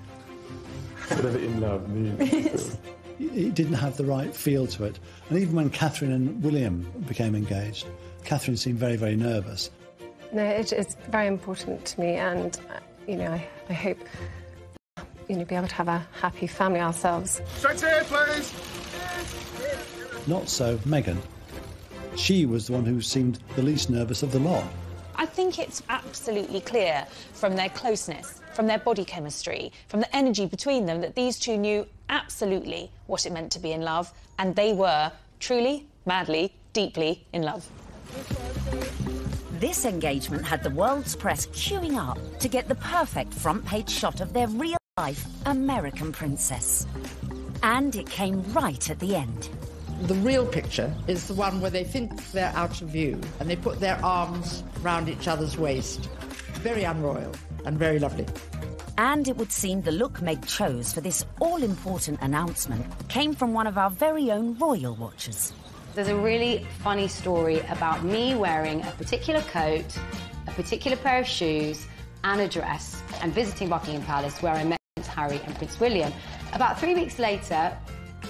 Whatever in love means. It didn't have the right feel to it. And even when Catherine and William became engaged, Catherine seemed very, very nervous. No, it's very important to me, and, I hope, be able to have a happy family ourselves. Straight here, please! Not so Meghan. She was the one who seemed the least nervous of the lot. I think it's absolutely clear from their closeness, from their body chemistry, from the energy between them, that these two knew absolutely what it meant to be in love, and they were truly, madly, deeply in love. This engagement had the world's press queuing up to get the perfect front-page shot of their real-life American princess. And it came right at the end. The real picture is the one where they think they're out of view and they put their arms round each other's waist. Very unroyal and very lovely. And it would seem the look Meg chose for this all-important announcement came from one of our very own royal watchers. There's a really funny story about me wearing a particular coat, a particular pair of shoes and a dress and visiting Buckingham Palace, where I met Prince Harry and Prince William. About 3 weeks later,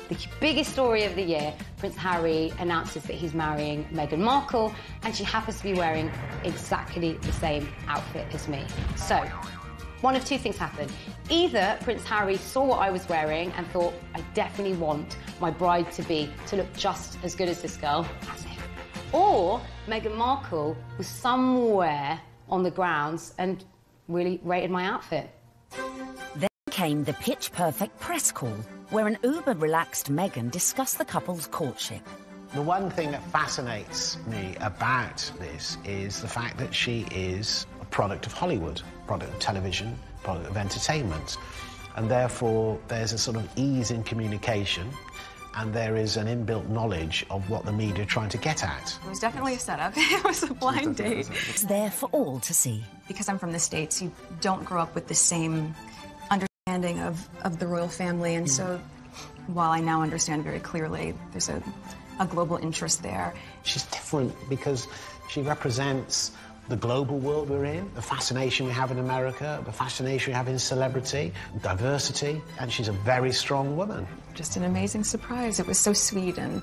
the biggest story of the year, Prince Harry announces that he's marrying Meghan Markle, and she happens to be wearing exactly the same outfit as me. So, one of two things happened. Either Prince Harry saw what I was wearing and thought, I definitely want my bride-to-be to look just as good as this girl, as if. Or Meghan Markle was somewhere on the grounds and really rated my outfit. Then came the pitch-perfect press call, where an uber-relaxed Meghan discussed the couple's courtship. The one thing that fascinates me about this is the fact that she is a product of Hollywood, product of television, product of entertainment, and therefore there's a sort of ease in communication and there is an inbuilt knowledge of what the media are trying to get at. It was definitely a setup. It was a blind date. It's there for all to see. Because I'm from the States, you don't grow up with the same understanding of the royal family, and so while I now understand very clearly, there's a global interest there. She's different because she represents the global world we're in, the fascination we have in America, the fascination we have in celebrity, diversity, and she's a very strong woman. Just an amazing surprise. It was so sweet and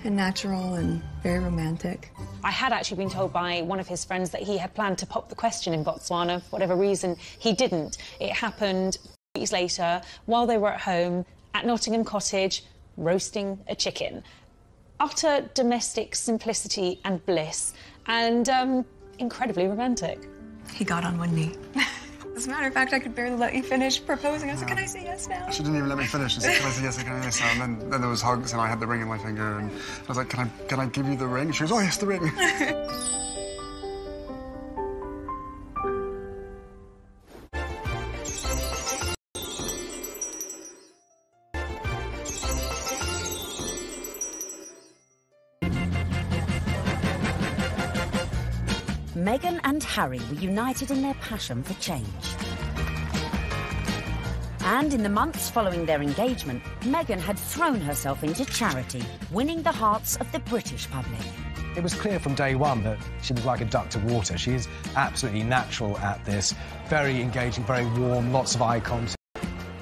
natural and very romantic. I had actually been told by one of his friends that he had planned to pop the question in Botswana. For whatever reason, he didn't. It happened weeks later, while they were at home at Nottingham Cottage, roasting a chicken. Utter domestic simplicity and bliss, and incredibly romantic. He got on one knee. As a matter of fact, I could barely let you finish proposing. I said, can I say yes now? She didn't even let me finish. She said, can I say yes, can I say yes now? And then there was hugs, and I had the ring in my finger, and I was like, can I give you the ring? She goes, oh, yes, the ring. Meghan and Harry were united in their passion for change. And in the months following their engagement, Meghan had thrown herself into charity, winning the hearts of the British public. It was clear from day one that she was like a duck to water. She is absolutely natural at this, very engaging, very warm, lots of eye contact.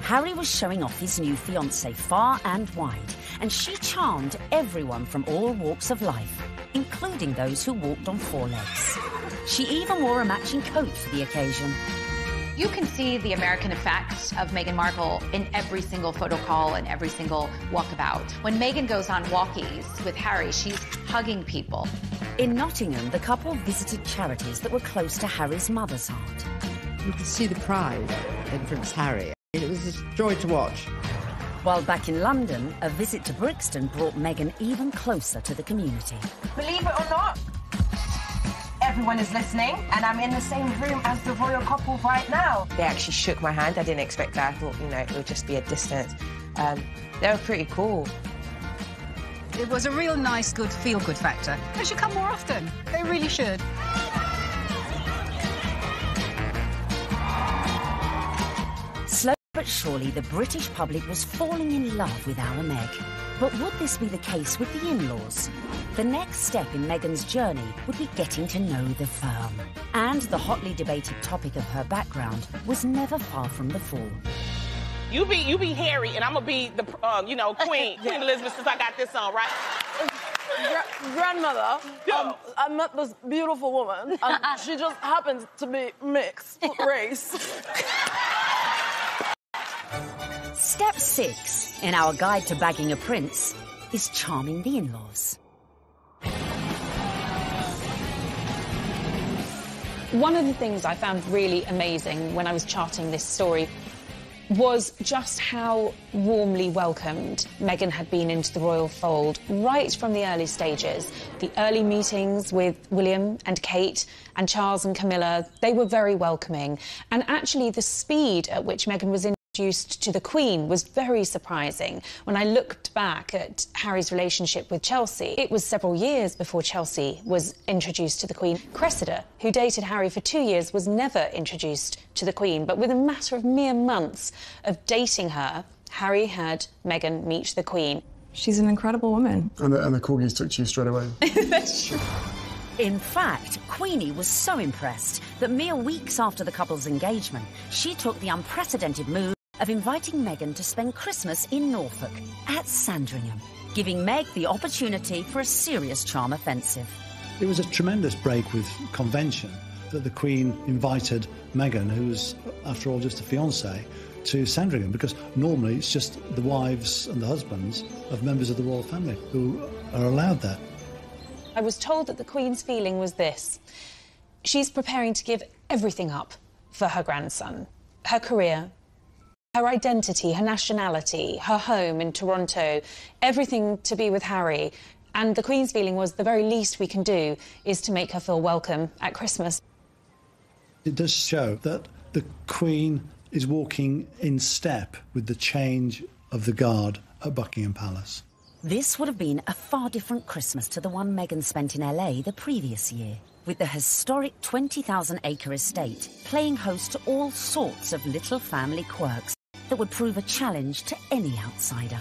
Harry was showing off his new fiancée far and wide, and she charmed everyone from all walks of life, including those who walked on four legs. She even wore a matching coat for the occasion. You can see the American effect of Meghan Markle in every single photo call and every single walkabout. When Meghan goes on walkies with Harry, she's hugging people. In Nottingham, the couple visited charities that were close to Harry's mother's heart. You could see the pride in Prince Harry. It was a joy to watch. While back in London, a visit to Brixton brought Meghan even closer to the community. Believe it or not, everyone is listening, and I'm in the same room as the royal couple right now. They actually shook my hand. I didn't expect that. I thought, it would just be a distance. They were pretty cool. It was a real nice, good, feel-good factor. They should come more often. They really should. Slowly but surely, the British public was falling in love with our Meg. But would this be the case with the in-laws? The next step in Meghan's journey would be getting to know the firm. And the hotly debated topic of her background was never far from the fore. You be Harry, and I'm gonna be the, Queen Elizabeth, since I got this on, right? Grandmother, I met this beautiful woman, and she just happens to be mixed race. Step 6 in our guide to bagging a prince is charming the in-laws. One of the things I found really amazing when I was charting this story was just how warmly welcomed Meghan had been into the royal fold right from the early stages. The early meetings with William and Kate and Charles and Camilla, they were very welcoming. And actually the speed at which Meghan was introduced to the Queen was very surprising. When I looked back at Harry's relationship with Chelsea, it was several years before Chelsea was introduced to the Queen. Cressida, who dated Harry for 2 years, was never introduced to the Queen, but with a matter of mere months of dating her, Harry had Meghan meet the Queen. She's an incredible woman. And the corgis took to you straight away. That's true. In fact, Queenie was so impressed that mere weeks after the couple's engagement, she took the unprecedented move of inviting Meghan to spend Christmas in Norfolk at Sandringham, giving Meg the opportunity for a serious charm offensive. It was a tremendous break with convention that the Queen invited Meghan, who was, after all, just a fiancée, to Sandringham, because normally it's just the wives and the husbands of members of the royal family who are allowed that. I was told that the Queen's feeling was this. She's preparing to give everything up for her grandson. Her career, her identity, her nationality, her home in Toronto, everything to be with Harry. And the Queen's feeling was the very least we can do is to make her feel welcome at Christmas. It does show that the Queen is walking in step with the change of the guard at Buckingham Palace. This would have been a far different Christmas to the one Meghan spent in LA the previous year, with the historic 20,000-acre estate playing host to all sorts of little family quirks that would prove a challenge to any outsider.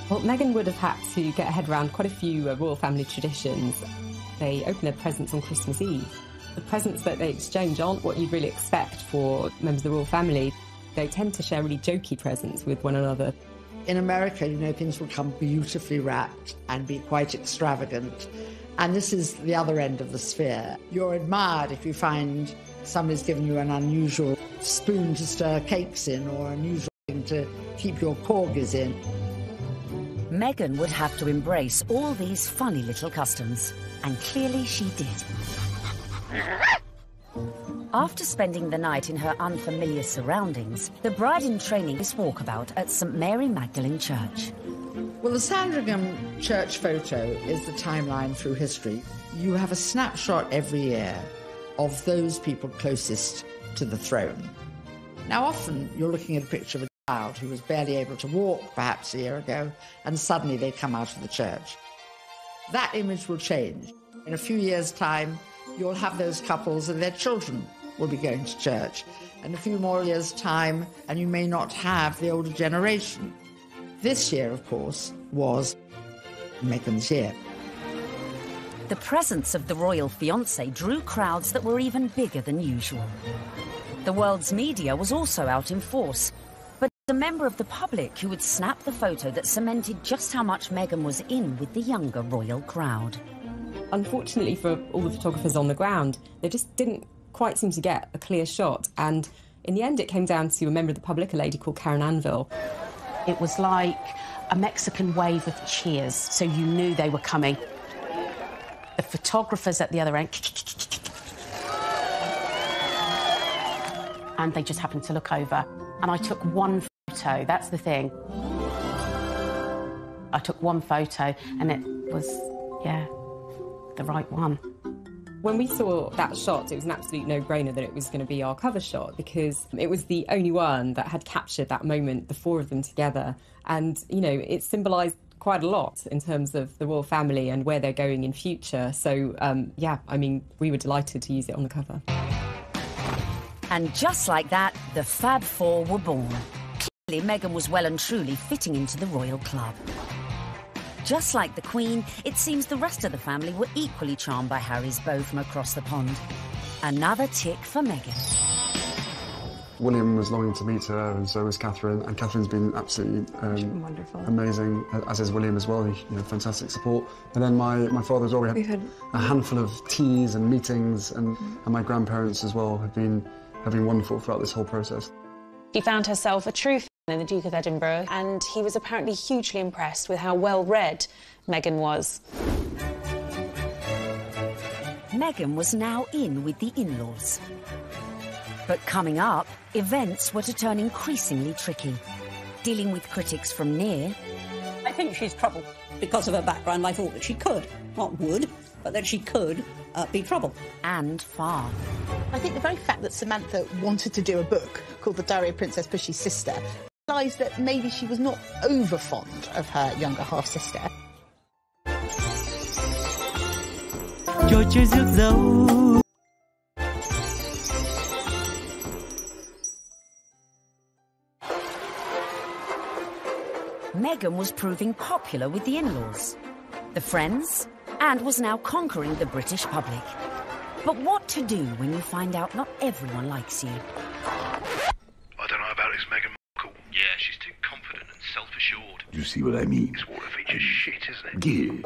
Well, Meghan would have had to get her head around quite a few royal family traditions. They open their presents on Christmas Eve. The presents that they exchange aren't what you'd really expect for members of the royal family. They tend to share really jokey presents with one another. In America, things will come beautifully wrapped and be quite extravagant. And this is the other end of the sphere. You're admired if you find somebody's given you an unusual spoon to stir cakes in or an unusual thing to keep your corgis in. Meghan would have to embrace all these funny little customs, and clearly she did. After spending the night in her unfamiliar surroundings, the bride-in-training is walkabout at St Mary Magdalene Church. Well, the Sandringham church photo is the timeline through history. You have a snapshot every year of those people closest to the throne. Now, often you're looking at a picture of a child who was barely able to walk perhaps a year ago, and suddenly they come out of the church. That image will change. In a few years' time, you'll have those couples and their children will be going to church. In a few more years' time, and you may not have the older generation. This year, of course, was Meghan's year. The presence of the royal fiancé drew crowds that were even bigger than usual. The world's media was also out in force, but The member of the public who would snap the photo that cemented just how much Meghan was in with the younger royal crowd. Unfortunately for all the photographers on the ground, they just didn't quite seem to get a clear shot, and in the end it came down to a member of the public, a lady called Karen Anvil. It was like a Mexican wave of cheers, so you knew they were coming. The photographers at the other end, and they just happened to look over, and I took one photo. That's the thing. I took one photo, and it was, yeah, the right one. When we saw that shot, it was an absolute no-brainer that it was going to be our cover shot, because it was the only one that had captured that moment, the four of them together. And, you know, it symbolised quite a lot in terms of the royal family and where they're going in future. So, yeah, I mean, we were delighted to use it on the cover. And just like that, the Fab Four were born. Clearly, Meghan was well and truly fitting into the royal club. Just like the Queen, it seems the rest of the family were equally charmed by Harry's beau from across the pond. Another tick for Meghan. William was longing to meet her, and so was Catherine. And Catherine's been absolutely wonderful, amazing, as is William as well. Fantastic support. And then my father as well. We had a handful of teas and meetings, and my grandparents as well have been wonderful throughout this whole process. She found herself a true fan in the Duke of Edinburgh, and he was apparently hugely impressed with how well-read Meghan was. Meghan was now in with the in-laws. But coming up, events were to turn increasingly tricky. Dealing with critics from near. I think she's trouble. Because of her background, I thought that she could, not would, but that she could be trouble. And far. I think the very fact that Samantha wanted to do a book called The Diary of Princess Pushy's Sister implies that maybe she was not over fond of her younger half-sister. Meghan was proving popular with the in-laws, the friends, and was now conquering the British public. But what to do when you find out not everyone likes you? I don't know about this Meghan Markle. Yeah, she's too confident and self-assured. You see what I mean? This water feature's shit, isn't it? Yeah.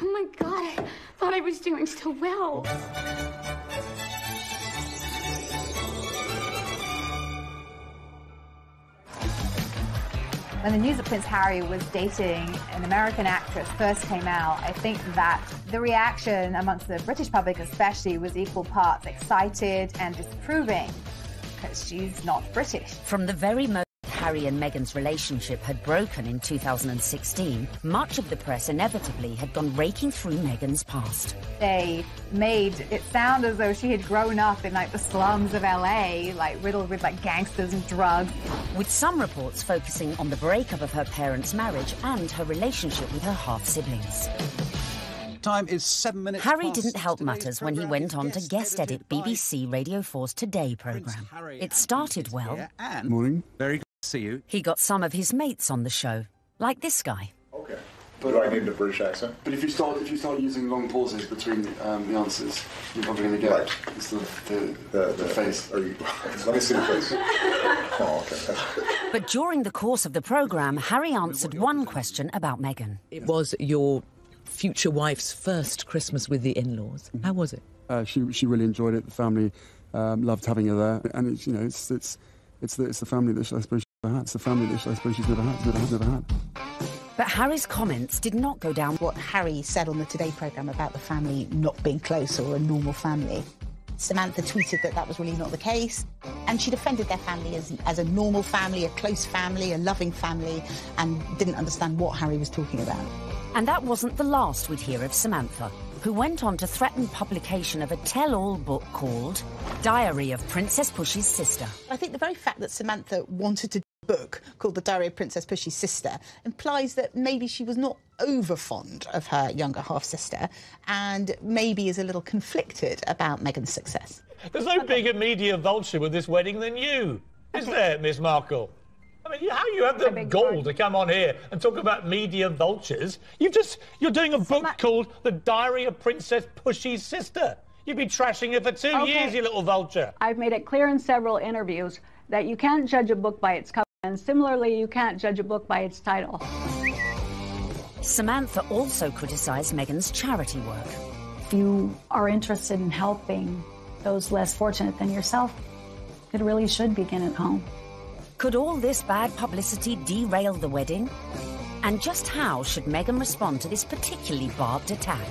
Oh my God, I thought I was doing so well. When the news that Prince Harry was dating an American actress first came out, I think that the reaction amongst the British public especially was equal parts excited and disapproving, because she's not British. From the very moment Harry and Meghan's relationship had broken in 2016, much of the press inevitably had gone raking through Meghan's past. They made it sound as though she had grown up in like the slums of LA, like riddled with like gangsters and drugs. With some reports focusing on the breakup of her parents' marriage and her relationship with her half-siblings. Time is 7 minutes. Harry didn't help matters when he went on to guest edit BBC Radio 4's Today programme. It started well. Morning. Very good to see you. He got some of his mates on the show, like this guy. Okay. But do I need a British accent? But if you start using long pauses between the answers, you're probably going to get it's the face. Let me see the face. Oh, okay. But during the course of the programme, Harry answered one question about Meghan. It was your future wife's first Christmas with the in-laws. How was it? She really enjoyed it. The family loved having her there, and it's the family that I suppose she's never had. It's the family that I suppose she's never had. But Harry's comments did not go down. What Harry said on the Today programme about the family not being close or a normal family. Samantha tweeted that was really not the case, and she defended their family as a normal family, a close family, a loving family, and didn't understand what Harry was talking about. And that wasn't the last we'd hear of Samantha, who went on to threaten publication of a tell-all book called Diary of Princess Pushy's Sister. I think the very fact that Samantha wanted to do a book called The Diary of Princess Pushy's Sister implies that maybe she was not over fond of her younger half-sister and maybe is a little conflicted about Meghan's success. There's no bigger media vulture with this wedding than you, is there, Miss Markle? I mean, how you have the gall to come on here and talk about media vultures? You're doing a book called The Diary of Princess Pushy's Sister. You've been trashing it for 2 years, you little vulture. I've made it clear in several interviews that you can't judge a book by its cover. And similarly, you can't judge a book by its title. Samantha also criticised Meghan's charity work. If you are interested in helping those less fortunate than yourself, it really should begin at home. Could all this bad publicity derail the wedding? And just how should Meghan respond to this particularly barbed attack?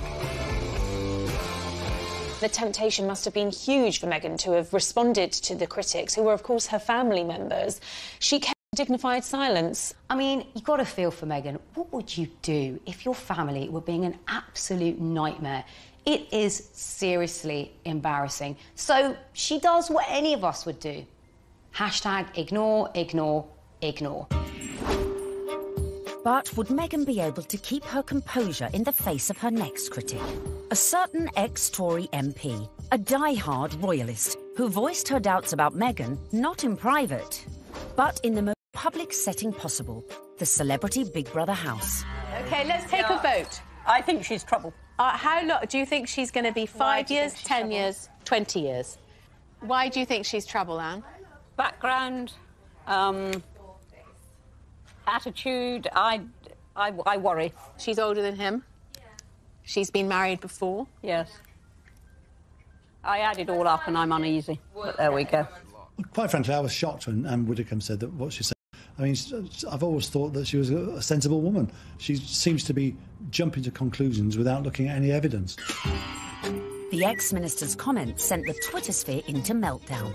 The temptation must have been huge for Meghan to have responded to the critics, who were, of course, her family members. She kept dignified silence. I mean, you've got to feel for Meghan. What would you do if your family were being an absolute nightmare? It is seriously embarrassing. So she does what any of us would do. Hashtag ignore, ignore, ignore. But would Meghan be able to keep her composure in the face of her next critic? A certain ex-Tory MP, a die-hard royalist, who voiced her doubts about Meghan, not in private, but in the most public setting possible, the celebrity Big Brother house. OK, let's take a vote. I think she's trouble. How long do you think she's going to be? 5 years, 10 years, 20 years? Why do you think she's trouble, Anne? Background, attitude, I worry. She's older than him? She's been married before? Yes. I add it all up and I'm uneasy, but there we go. Quite frankly, I was shocked when Anne Widdecombe said that what she said. I mean, I've always thought that she was a sensible woman. She seems to be jumping to conclusions without looking at any evidence. The ex-minister's comments sent the Twitter sphere into meltdown.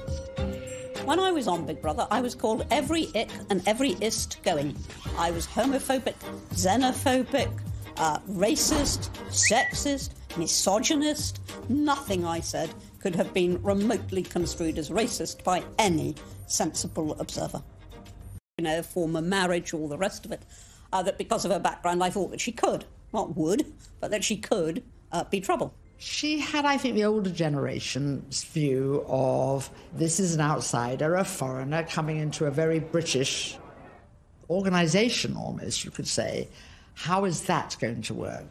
When I was on Big Brother, I was called every ick and every ist going. I was homophobic, xenophobic, racist, sexist, misogynist. Nothing I said could have been remotely construed as racist by any sensible observer. You know, former marriage, all the rest of it, that because of her background I thought that she could, not would, but that she could be trouble. She had, I think, the older generation's view of this is an outsider, a foreigner coming into a very British organisation, almost, you could say. How is that going to work?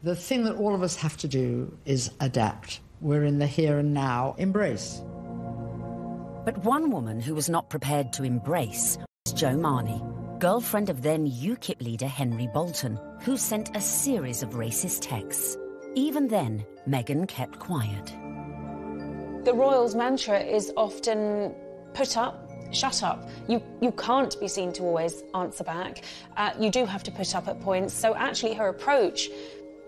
The thing that all of us have to do is adapt. We're in the here and now. Embrace. But one woman who was not prepared to embrace was Jo Marnie, girlfriend of then UKIP leader Henry Bolton, who sent a series of racist texts. Even then, Meghan kept quiet. The royals' mantra is often put up, shut up. You can't be seen to always answer back. You do have to put up at points. So actually her approach,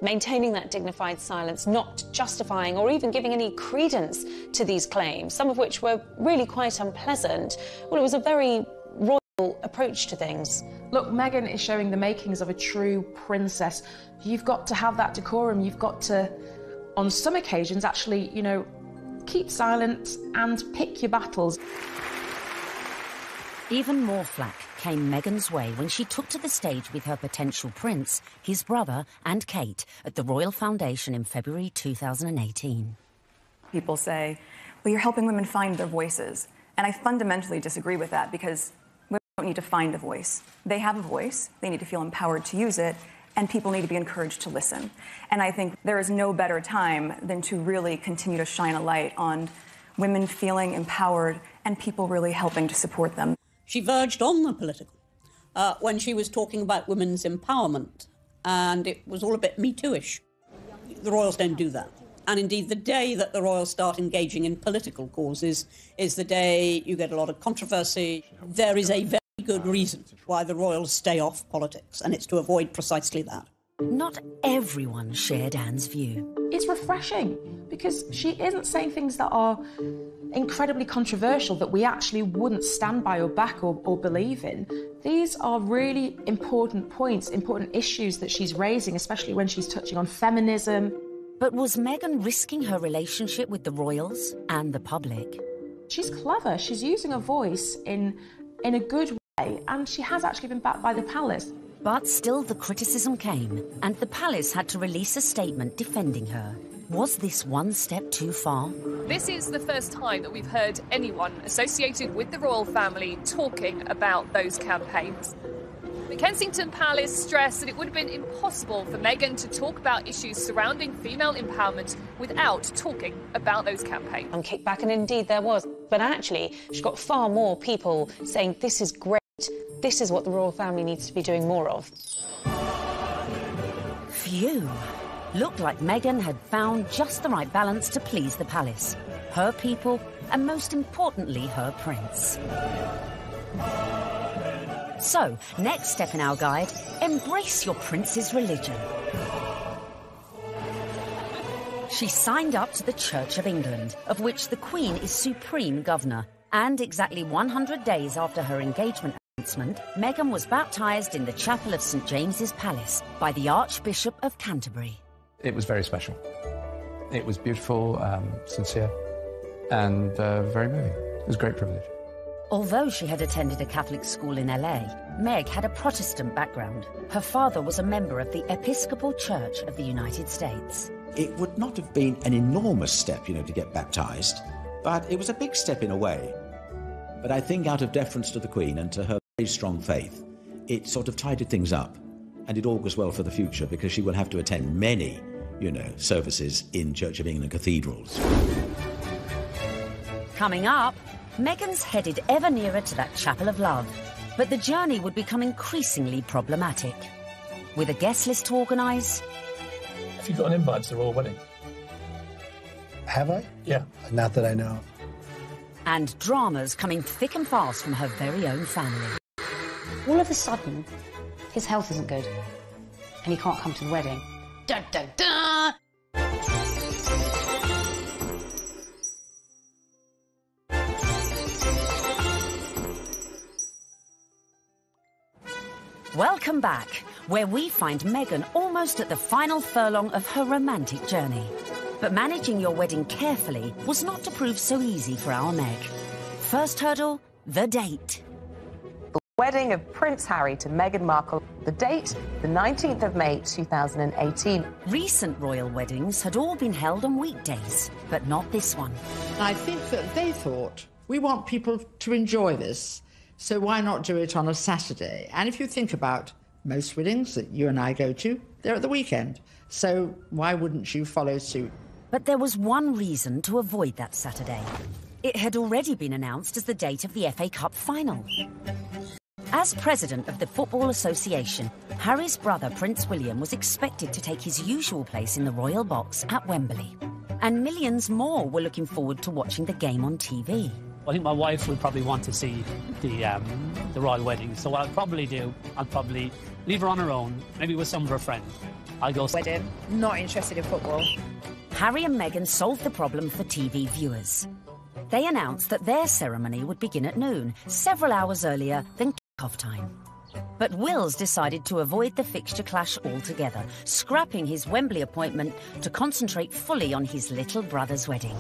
maintaining that dignified silence, not justifying or even giving any credence to these claims, some of which were really quite unpleasant, well, it was a very royal approach to things. Look, Meghan is showing the makings of a true princess. You've got to have that decorum. You've got to, on some occasions, actually, you know, keep silent and pick your battles. Even more flack came Meghan's way when she took to the stage with her potential prince, his brother and Kate at the Royal Foundation in February 2018. People say, well, you're helping women find their voices. And I fundamentally disagree with that because women don't need to find a voice. They have a voice. They need to feel empowered to use it. And people need to be encouraged to listen. And I think there is no better time than to really continue to shine a light on women feeling empowered and people really helping to support them. She verged on the political when she was talking about women's empowerment, and it was all a bit Me Too-ish. The royals don't do that. And indeed, the day that the royals start engaging in political causes is the day you get a lot of controversy. There is a very good reason why the royals stay off politics, and it's to avoid precisely that. Not everyone shared Anne's view. It's refreshing because she isn't saying things that are incredibly controversial that we actually wouldn't stand by or back or believe in. These are really important points, important issues that she's raising, especially when she's touching on feminism. But was Meghan risking her relationship with the royals and the public? She's clever. She's using her voice in a good way, and she has actually been backed by the palace. But still the criticism came, and the palace had to release a statement defending her. Was this one step too far? This is the first time that we've heard anyone associated with the royal family talking about those campaigns. The Kensington Palace stressed that it would have been impossible for Meghan to talk about issues surrounding female empowerment without talking about those campaigns. On kickback, and indeed there was. But actually, she got far more people saying this is great. This is what the royal family needs to be doing more of. Phew. Looked like Meghan had found just the right balance to please the palace, her people, and most importantly, her prince. So, next step in our guide, embrace your prince's religion. She signed up to the Church of England, of which the Queen is supreme governor, and exactly 100 days after her engagement announcement, Meghan was baptised in the chapel of St James's Palace by the Archbishop of Canterbury. It was very special. It was beautiful, sincere, and very moving. It was a great privilege. Although she had attended a Catholic school in LA, Meg had a Protestant background. Her father was a member of the Episcopal Church of the United States. It would not have been an enormous step, to get baptised, but it was a big step in a way. But I think out of deference to the Queen and to her very strong faith, it sort of tidied things up, and it augurs well for the future because she will have to attend many, services in Church of England cathedrals. Coming up, Meghan's headed ever nearer to that chapel of love, but the journey would become increasingly problematic. With a guest list to organise... Have you got an invite to the royal wedding? Have I? Yeah. Not that I know. And dramas coming thick and fast from her very own family. All of a sudden, his health isn't good, and he can't come to the wedding. Dun, dun, dun! Welcome back, where we find Meghan almost at the final furlong of her romantic journey. But managing your wedding carefully was not to prove so easy for our Meg. First hurdle, the date. The wedding of Prince Harry to Meghan Markle. The date, the 19th of May 2018. Recent royal weddings had all been held on weekdays, but not this one. I think that they thought, we want people to enjoy this, so why not do it on a Saturday? And if you think about most weddings that you and I go to, they're at the weekend. So why wouldn't you follow suit? But there was one reason to avoid that Saturday. It had already been announced as the date of the FA Cup final. As president of the Football Association, Harry's brother Prince William was expected to take his usual place in the royal box at Wembley. And millions more were looking forward to watching the game on TV. I think my wife would probably want to see the royal wedding. So what I'd probably do, I'd probably leave her on her own, maybe with some of her friends. I'll go... Wedding, not interested in football. Harry and Meghan solved the problem for TV viewers. They announced that their ceremony would begin at noon, several hours earlier than kick-off time. But Wills decided to avoid the fixture clash altogether, scrapping his Wembley appointment to concentrate fully on his little brother's wedding.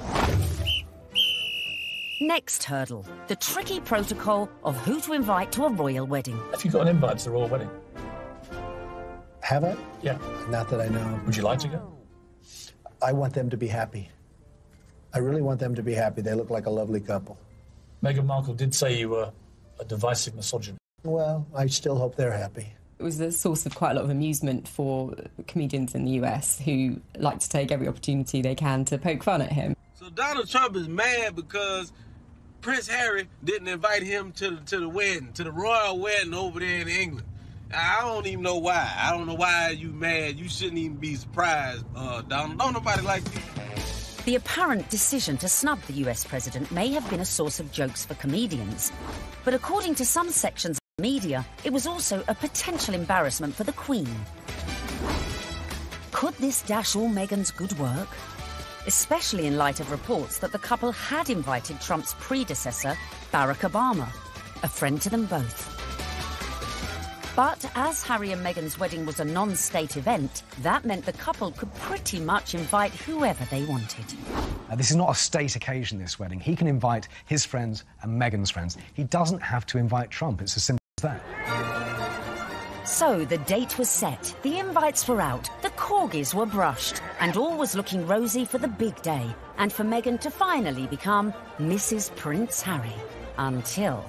Next hurdle, the tricky protocol of who to invite to a royal wedding. Have you got an invite to the royal wedding? Have I? Yeah. Not that I know. Would you like to go? I want them to be happy. I really want them to be happy. They look like a lovely couple. Meghan Markle did say you were a divisive misogynist. Well, I still hope they're happy. It was a source of quite a lot of amusement for comedians in the US who like to take every opportunity they can to poke fun at him. So Donald Trump is mad because Prince Harry didn't invite him to the wedding, to the royal wedding over there in England. I don't even know why. I don't know why you mad. You shouldn't even be surprised, Donald. Don't nobody like you. The apparent decision to snub the US president may have been a source of jokes for comedians. But according to some sections of the media, it was also a potential embarrassment for the Queen. Could this dash all Meghan's good work? Especially in light of reports that the couple had invited Trump's predecessor, Barack Obama, a friend to them both. But as Harry and Meghan's wedding was a non-state event, that meant the couple could pretty much invite whoever they wanted. This is not a state occasion, this wedding. He can invite his friends and Meghan's friends. He doesn't have to invite Trump. It's as simple as that. So the date was set, the invites were out, the corgis were brushed, and all was looking rosy for the big day, and for Meghan to finally become Mrs. Prince Harry. Until...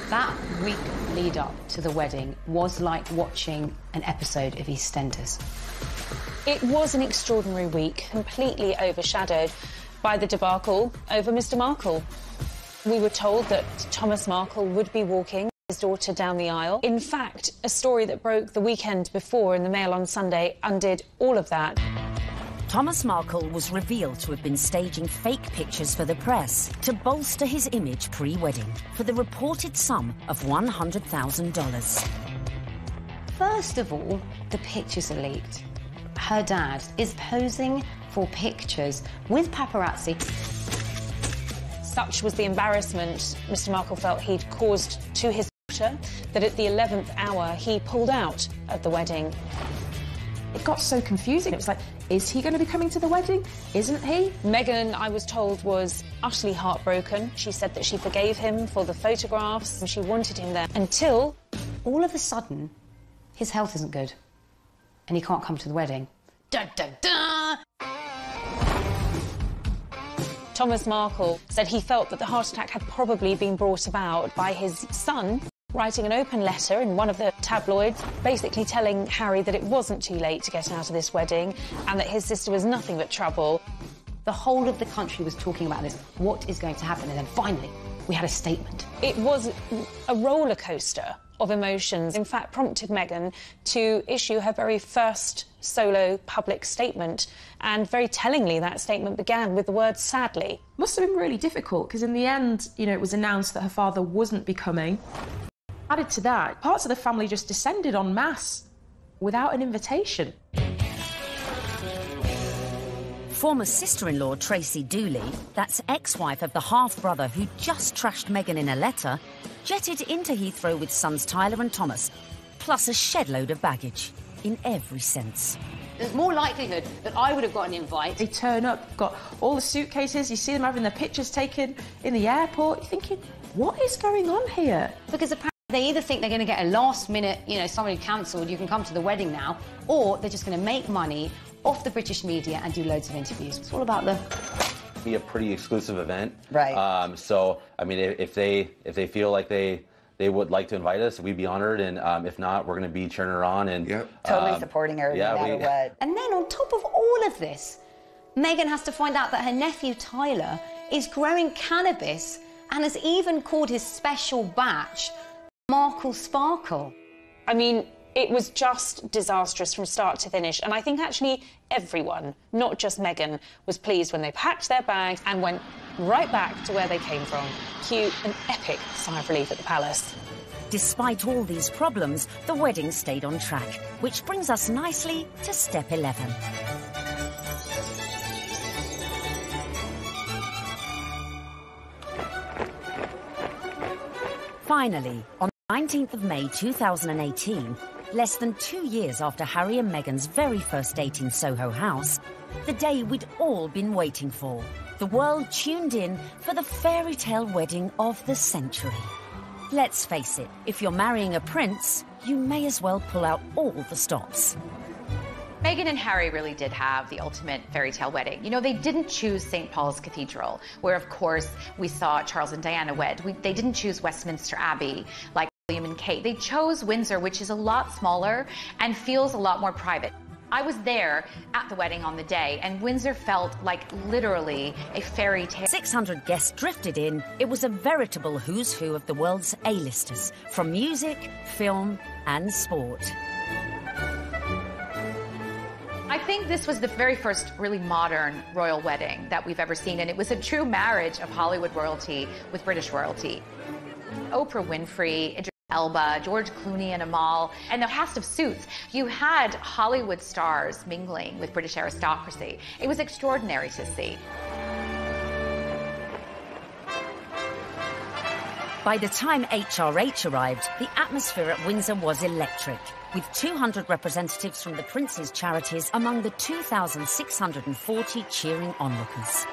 That week lead up to the wedding was like watching an episode of EastEnders. It was an extraordinary week, completely overshadowed by the debacle over Mr. Markle. We were told that Thomas Markle would be walking his daughter down the aisle. In fact, a story that broke the weekend before in the Mail on Sunday undid all of that. Thomas Markle was revealed to have been staging fake pictures for the press to bolster his image pre-wedding for the reported sum of $100,000. First of all, the pictures are leaked. Her dad is posing for pictures with paparazzi. Such was the embarrassment Mr. Markle felt he'd caused to his daughter that at the 11th hour he pulled out of the wedding. It got so confusing. It was like, is he going to be coming to the wedding? Isn't he? Meghan, I was told, was utterly heartbroken. She said that she forgave him for the photographs and she wanted him there. Until, all of a sudden, his health isn't good and he can't come to the wedding. Dun, dun, dun! Thomas Markle said he felt that the heart attack had probably been brought about by his son writing an open letter in one of the tabloids, basically telling Harry that it wasn't too late to get out of this wedding and that his sister was nothing but trouble. The whole of the country was talking about this. What is going to happen? And then finally, we had a statement. It was a roller coaster of emotions, in fact, prompted Meghan to issue her very first solo public statement. And very tellingly, that statement began with the word sadly. Must have been really difficult, because in the end, you know, it was announced that her father wasn't be coming. Added to that, parts of the family just descended en masse without an invitation. Former sister-in-law Tracy Dooley, that's ex-wife of the half-brother who just trashed Meghan in a letter, jetted into Heathrow with sons Tyler and Thomas, plus a shed load of baggage, in every sense. There's more likelihood that I would have got an invite. They turn up, got all the suitcases, you see them having their pictures taken in the airport, you're thinking, what is going on here? Because apparently they either think they're going to get a last-minute, you know, somebody cancelled, you can come to the wedding now, or they're just going to make money off the British media and do loads of interviews. It's all about the... Be a pretty exclusive event. Right. So, I mean, if they feel like they would like to invite us, we'd be honored, and if not, we're going to be cheering her on and totally supporting her no matter what. And then on top of all of this, Meghan has to find out that her nephew Tyler is growing cannabis and has even called his special batch Markle Sparkle. I mean, it was just disastrous from start to finish, and I think actually everyone, not just Meghan, was pleased when they packed their bags and went right back to where they came from. Cue an epic sigh of relief at the palace. Despite all these problems, the wedding stayed on track, which brings us nicely to step 11. Finally, on 19th of May 2018, less than 2 years after Harry and Meghan's very first date in Soho House, the day we'd all been waiting for. The world tuned in for the fairy tale wedding of the century. Let's face it, if you're marrying a prince, you may as well pull out all the stops. Meghan and Harry really did have the ultimate fairy tale wedding. You know, they didn't choose St. Paul's Cathedral, where, of course, we saw Charles and Diana wed. They didn't choose Westminster Abbey, like William and Kate. They chose Windsor, which is a lot smaller and feels a lot more private. I was there at the wedding on the day, and Windsor felt like literally a fairy tale. 600 guests drifted in. It was a veritable who's who of the world's A-listers, from music, film, and sport. I think this was the very first really modern royal wedding that we've ever seen, and it was a true marriage of Hollywood royalty with British royalty. Oprah Winfrey, Idris Elba, George Clooney and Amal, and the cast of Suits. You had Hollywood stars mingling with British aristocracy. It was extraordinary to see. By the time HRH arrived, the atmosphere at Windsor was electric, with 200 representatives from the Prince's charities among the 2,640 cheering onlookers.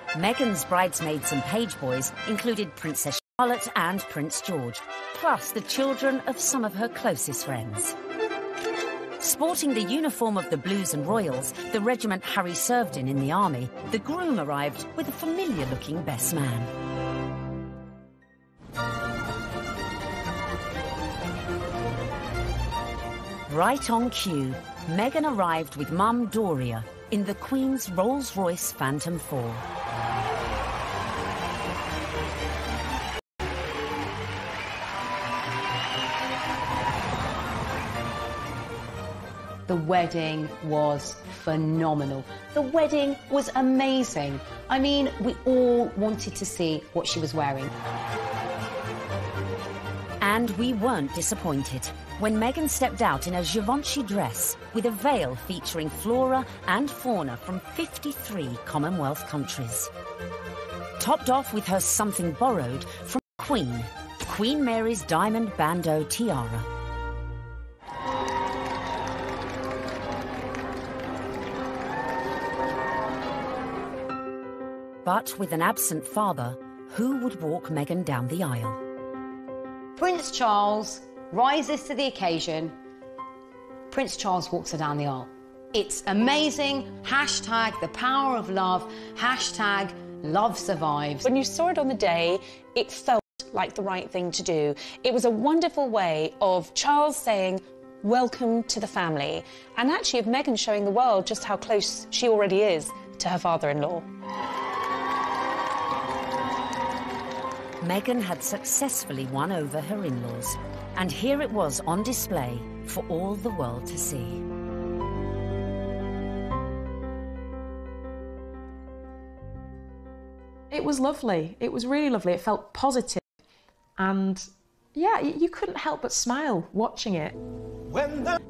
Meghan's bridesmaids and page boys included Princess Charlotte and Prince George, plus the children of some of her closest friends. Sporting the uniform of the Blues and Royals, the regiment Harry served in the army, the groom arrived with a familiar-looking best man. Right on cue, Meghan arrived with Mum Doria in the Queen's Rolls-Royce Phantom 4. The wedding was phenomenal. The wedding was amazing. I mean, we all wanted to see what she was wearing. And we weren't disappointed when Meghan stepped out in a Givenchy dress with a veil featuring flora and fauna from 53 Commonwealth countries. Topped off with her something borrowed from Queen Mary's diamond bandeau tiara. But with an absent father, who would walk Meghan down the aisle? Prince Charles rises to the occasion. Prince Charles walks her down the aisle. It's amazing. Hashtag the power of love. Hashtag love survives. When you saw it on the day, it felt like the right thing to do. It was a wonderful way of Charles saying, welcome to the family, and actually of Meghan showing the world just how close she already is to her father-in-law. Meghan had successfully won over her in-laws, and here it was on display for all the world to see. It was lovely. It was really lovely. It felt positive. And yeah, you couldn't help but smile watching it.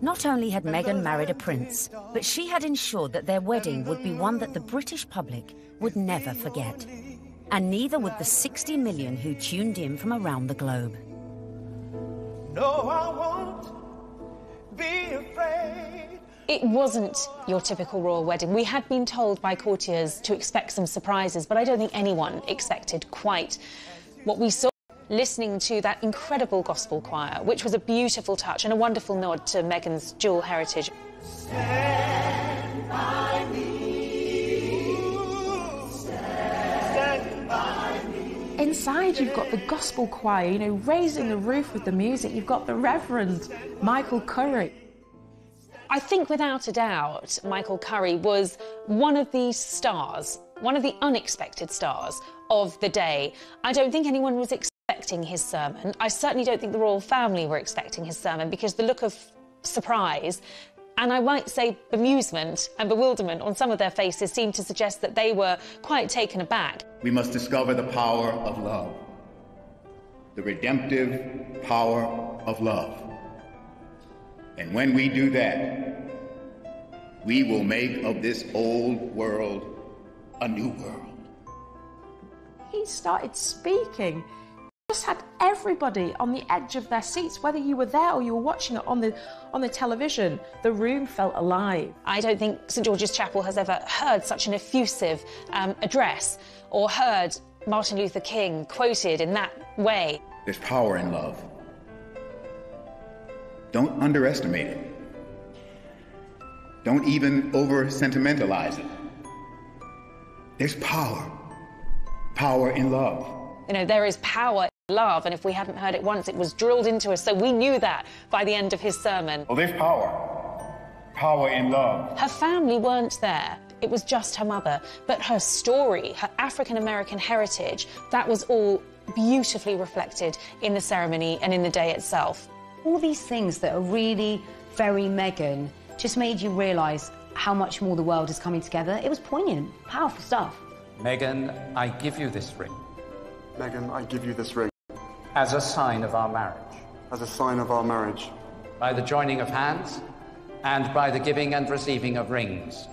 Not only had Meghan married a prince, but she had ensured that their wedding would be one that the British public would never forget. And neither would the 60 million who tuned in from around the globe. No, I won't be afraid. It wasn't your typical royal wedding. We had been told by courtiers to expect some surprises, but I don't think anyone expected quite what we saw. Listening to that incredible gospel choir, which was a beautiful touch and a wonderful nod to Meghan's dual heritage. Stand by me. Stand by me. Inside, you've got the gospel choir, you know, raising the roof with the music. You've got the Reverend Michael Curry. I think without a doubt, Michael Curry was one of the stars, one of the unexpected stars of the day. I don't think anyone was expecting his sermon. I certainly don't think the royal family were expecting his sermon, because the look of surprise, and I might say bemusement and bewilderment on some of their faces seemed to suggest that they were quite taken aback. We must discover the power of love, the redemptive power of love. And when we do that, we will make of this old world a new world. He started speaking. Just had everybody on the edge of their seats, whether you were there or you were watching it on the television. The room felt alive. I don't think St George's Chapel has ever heard such an effusive address, or heard Martin Luther King quoted in that way. There's power in love. Don't underestimate it. Don't even over-sentimentalize it. There's power. Power in love. You know, there is power in love, and if we hadn't heard it once, it was drilled into us, so we knew that by the end of his sermon. Well, there's power. Power in love. Her family weren't there. It was just her mother. But her story, her African-American heritage, that was all beautifully reflected in the ceremony and in the day itself. All these things that are really very Meghan just made you realise how much more the world is coming together. It was poignant, powerful stuff. Meghan, I give you this ring. Meghan, I give you this ring. As a sign of our marriage. As a sign of our marriage. By the joining of hands and by the giving and receiving of rings.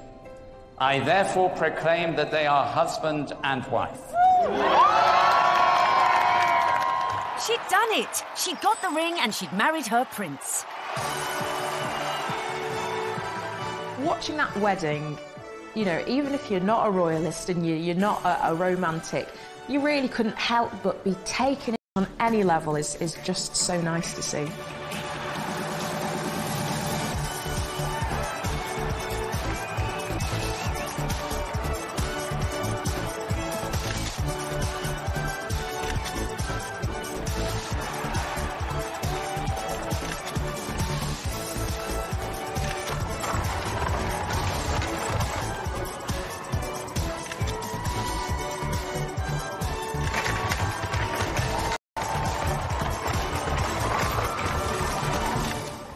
I therefore proclaim that they are husband and wife. She'd done it. She got the ring and she'd married her prince. Watching that wedding, you know, even if you're not a royalist and you're not a romantic, you really couldn't help but be taken in on any level. Is just so nice to see.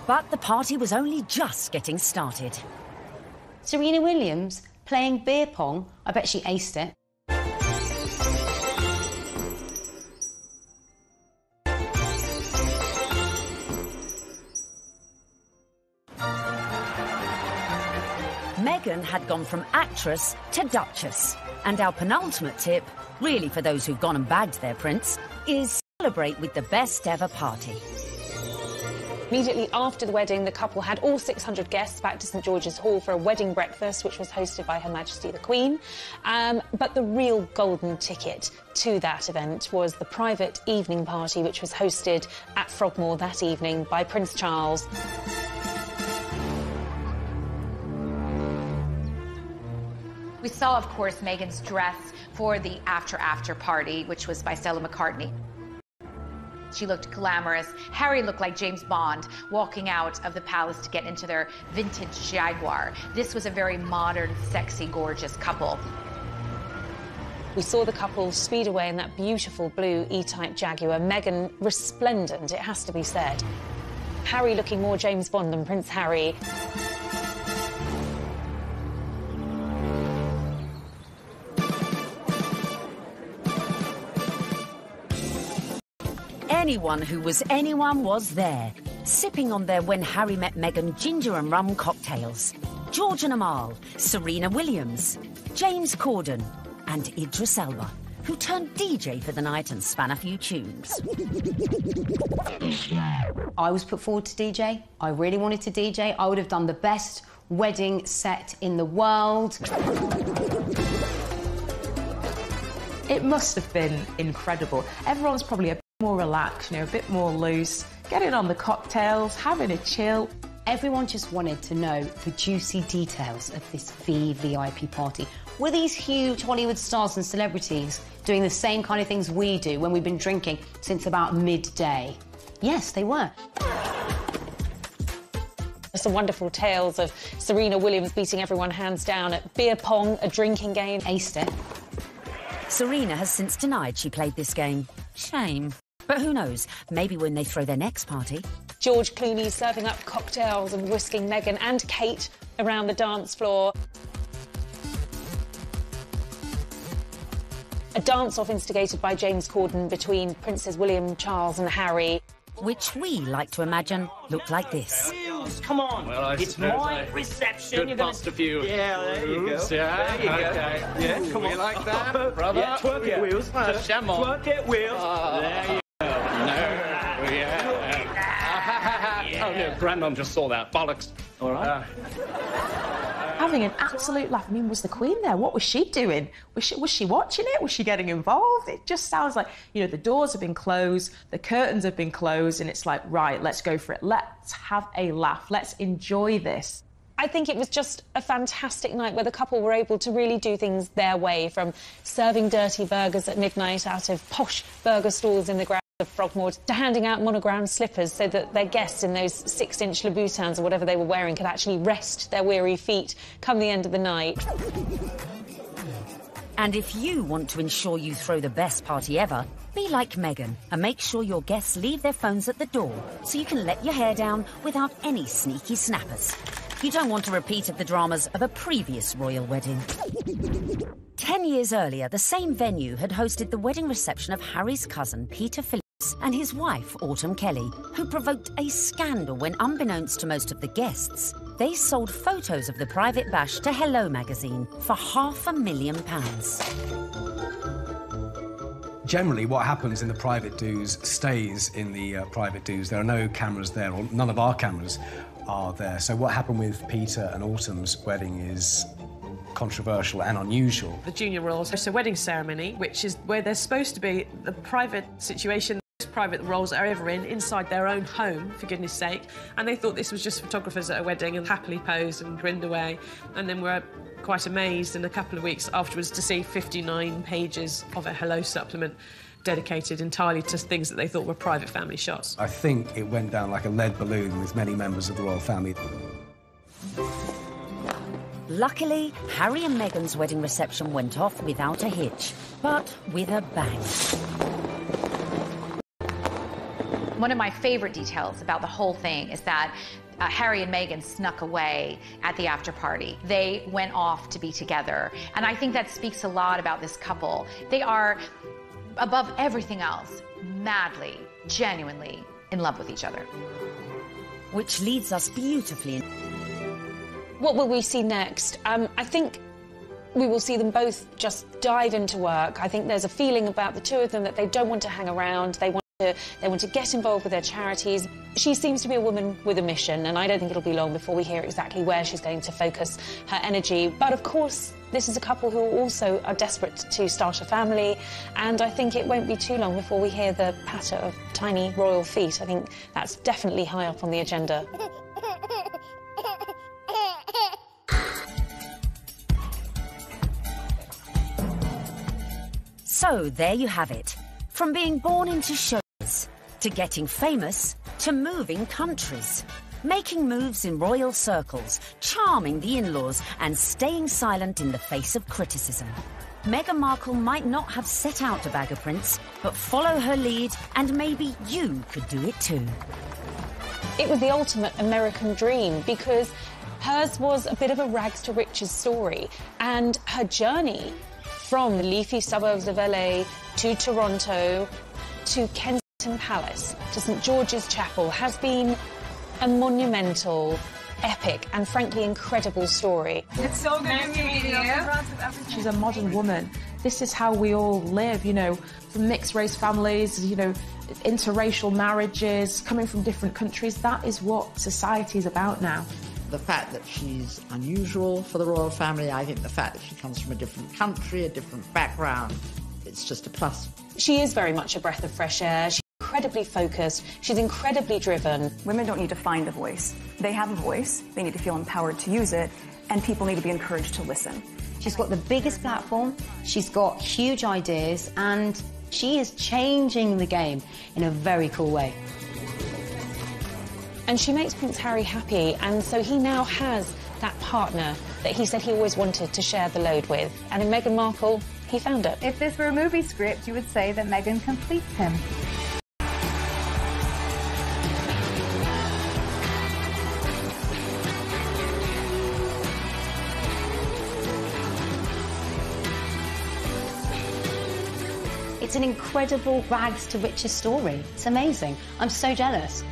But the party was only just getting started. Serena Williams playing beer pong. I bet she aced it. Meghan had gone from actress to duchess. And our penultimate tip, really for those who've gone and bagged their prince, is celebrate with the best ever party. Immediately after the wedding, the couple had all 600 guests back to St George's Hall for a wedding breakfast, which was hosted by Her Majesty the Queen. But the real golden ticket to that event was the private evening party, which was hosted at Frogmore that evening by Prince Charles. We saw, of course, Meghan's dress for the after party, which was by Stella McCartney. She looked glamorous. Harry looked like James Bond walking out of the palace to get into their vintage Jaguar. This was a very modern, sexy, gorgeous couple. We saw the couple speed away in that beautiful blue E-Type Jaguar. Meghan resplendent, it has to be said. Harry looking more James Bond than Prince Harry. Anyone who was anyone was there, sipping on their When Harry Met Meghan ginger and rum cocktails. George and Amal, Serena Williams, James Corden, and Idris Elba, who turned DJ for the night and span a few tunes. I was put forward to DJ. I really wanted to DJ. I would have done the best wedding set in the world. It must have been incredible. Everyone's probably a bit more relaxed, you know, a bit more loose, getting on the cocktails, having a chill. Everyone just wanted to know the juicy details of this VVIP party. Were these huge Hollywood stars and celebrities doing the same kind of things we do when we've been drinking since about midday? Yes, they were. Some wonderful tales of Serena Williams beating everyone hands down at beer pong, a drinking game. Aced it. Serena has since denied she played this game. Shame. But who knows, maybe when they throw their next party. George Clooney serving up cocktails and whisking Meghan and Kate around the dance floor. A dance-off instigated by James Corden between Princes William, Charles and Harry. Which we like to imagine looked like this. Come on, well, it's my reception. Good bust a few. Yeah, there you go. Yeah, there you go. Okay. Yeah, come on. You like that, brother? Yeah, twerk it, Wheels. Come on. Twerk it, Wheels. There you go. No. Yeah. Oh, no, Grandon just saw that. Bollocks. All right. Having an absolute laugh. I mean, was the Queen there? What was she doing? Was she watching it? Was she getting involved? It just sounds like, you know, the doors have been closed, the curtains have been closed, and it's like, right, let's go for it. Let's have a laugh. Let's enjoy this. I think it was just a fantastic night where the couple were able to really do things their way, from serving dirty burgers at midnight out of posh burger stalls in the grounds of Frogmore to handing out monogrammed slippers so that their guests in those 6-inch Louboutins or whatever they were wearing could actually rest their weary feet come the end of the night. And if you want to ensure you throw the best party ever, be like Meghan and make sure your guests leave their phones at the door so you can let your hair down without any sneaky snappers. You don't want a repeat of the dramas of a previous royal wedding. 10 years earlier, the same venue had hosted the wedding reception of Harry's cousin, Peter Phillips, and his wife, Autumn Kelly, who provoked a scandal when, unbeknownst to most of the guests, they sold photos of the private bash to Hello magazine for £500,000. Generally, what happens in the private do's stays in the private do's. There are no cameras there, or none of our cameras are there. So what happened with Peter and Autumn's wedding is controversial and unusual. The junior royals host a wedding ceremony, which is where there's supposed to be the private situation, most private royals are ever inside their own home, for goodness sake, and they thought this was just photographers at a wedding and happily posed and grinned away, and then were quite amazed in a couple of weeks afterwards to see 59 pages of a Hello supplement dedicated entirely to things that they thought were private family shots. I think it went down like a lead balloon with many members of the royal family. Luckily, Harry and Meghan's wedding reception went off without a hitch, but with a bang. One of my favorite details about the whole thing is that Harry and Meghan snuck away at the after party. They went off to be together. And I think that speaks a lot about this couple. They are, above everything else, madly, genuinely in love with each other. Which leads us beautifully. What will we see next? I think we will see them both just dive into work. I think there's a feeling about the two of them that they don't want to hang around. They want to get involved with their charities. She seems to be a woman with a mission, and I don't think it'll be long before we hear exactly where she's going to focus her energy. But of course, this is a couple who also are desperate to start a family, and I think it won't be too long before we hear the patter of tiny royal feet. I think that's definitely high up on the agenda. So there you have it. From being born into showbiz, to getting famous, to moving countries, making moves in royal circles, charming the in-laws, and staying silent in the face of criticism. Meghan Markle might not have set out to bag a prince, but follow her lead, and maybe you could do it too. It was the ultimate American dream, because hers was a bit of a rags to riches story, and her journey from the leafy suburbs of LA to Toronto to Kensington Palace to St George's Chapel has been a monumental, epic and frankly incredible story. It's so good to meet you. She's a modern woman. This is how we all live, you know, from mixed race families, you know, interracial marriages, coming from different countries. That is what society is about now. The fact that she's unusual for the royal family, I think the fact that she comes from a different country, a different background, it's just a plus. She is very much a breath of fresh air. She's incredibly focused. She's incredibly driven. Women don't need to find a voice. They have a voice. They need to feel empowered to use it, and people need to be encouraged to listen. She's got the biggest platform, she's got huge ideas, and she is changing the game in a very cool way. And she makes Prince Harry happy, and so he now has that partner that he said he always wanted to share the load with. And in Meghan Markle, he found it. If this were a movie script, you would say that Meghan completes him. It's an incredible rags to riches story. It's amazing. I'm so jealous.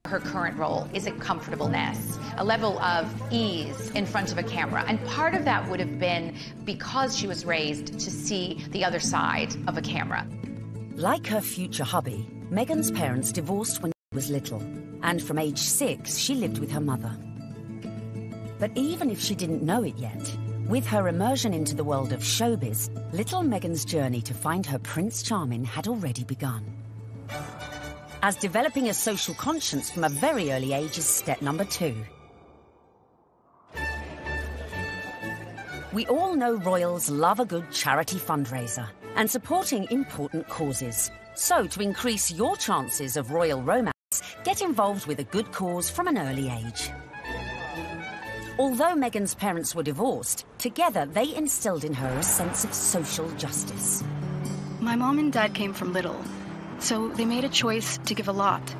Her current role is a comfortableness, a level of ease in front of a camera. And part of that would have been because she was raised to see the other side of a camera. Like her future hubby, Meghan's parents divorced when she was little, and from age 6 she lived with her mother. But even if she didn't know it yet, with her immersion into the world of showbiz, little Meghan's journey to find her Prince Charming had already begun. As developing a social conscience from a very early age is step number 2. We all know royals love a good charity fundraiser and supporting important causes. So to increase your chances of royal romance, get involved with a good cause from an early age. Although Meghan's parents were divorced, together they instilled in her a sense of social justice. My mom and dad came from little, so they made a choice to give a lot.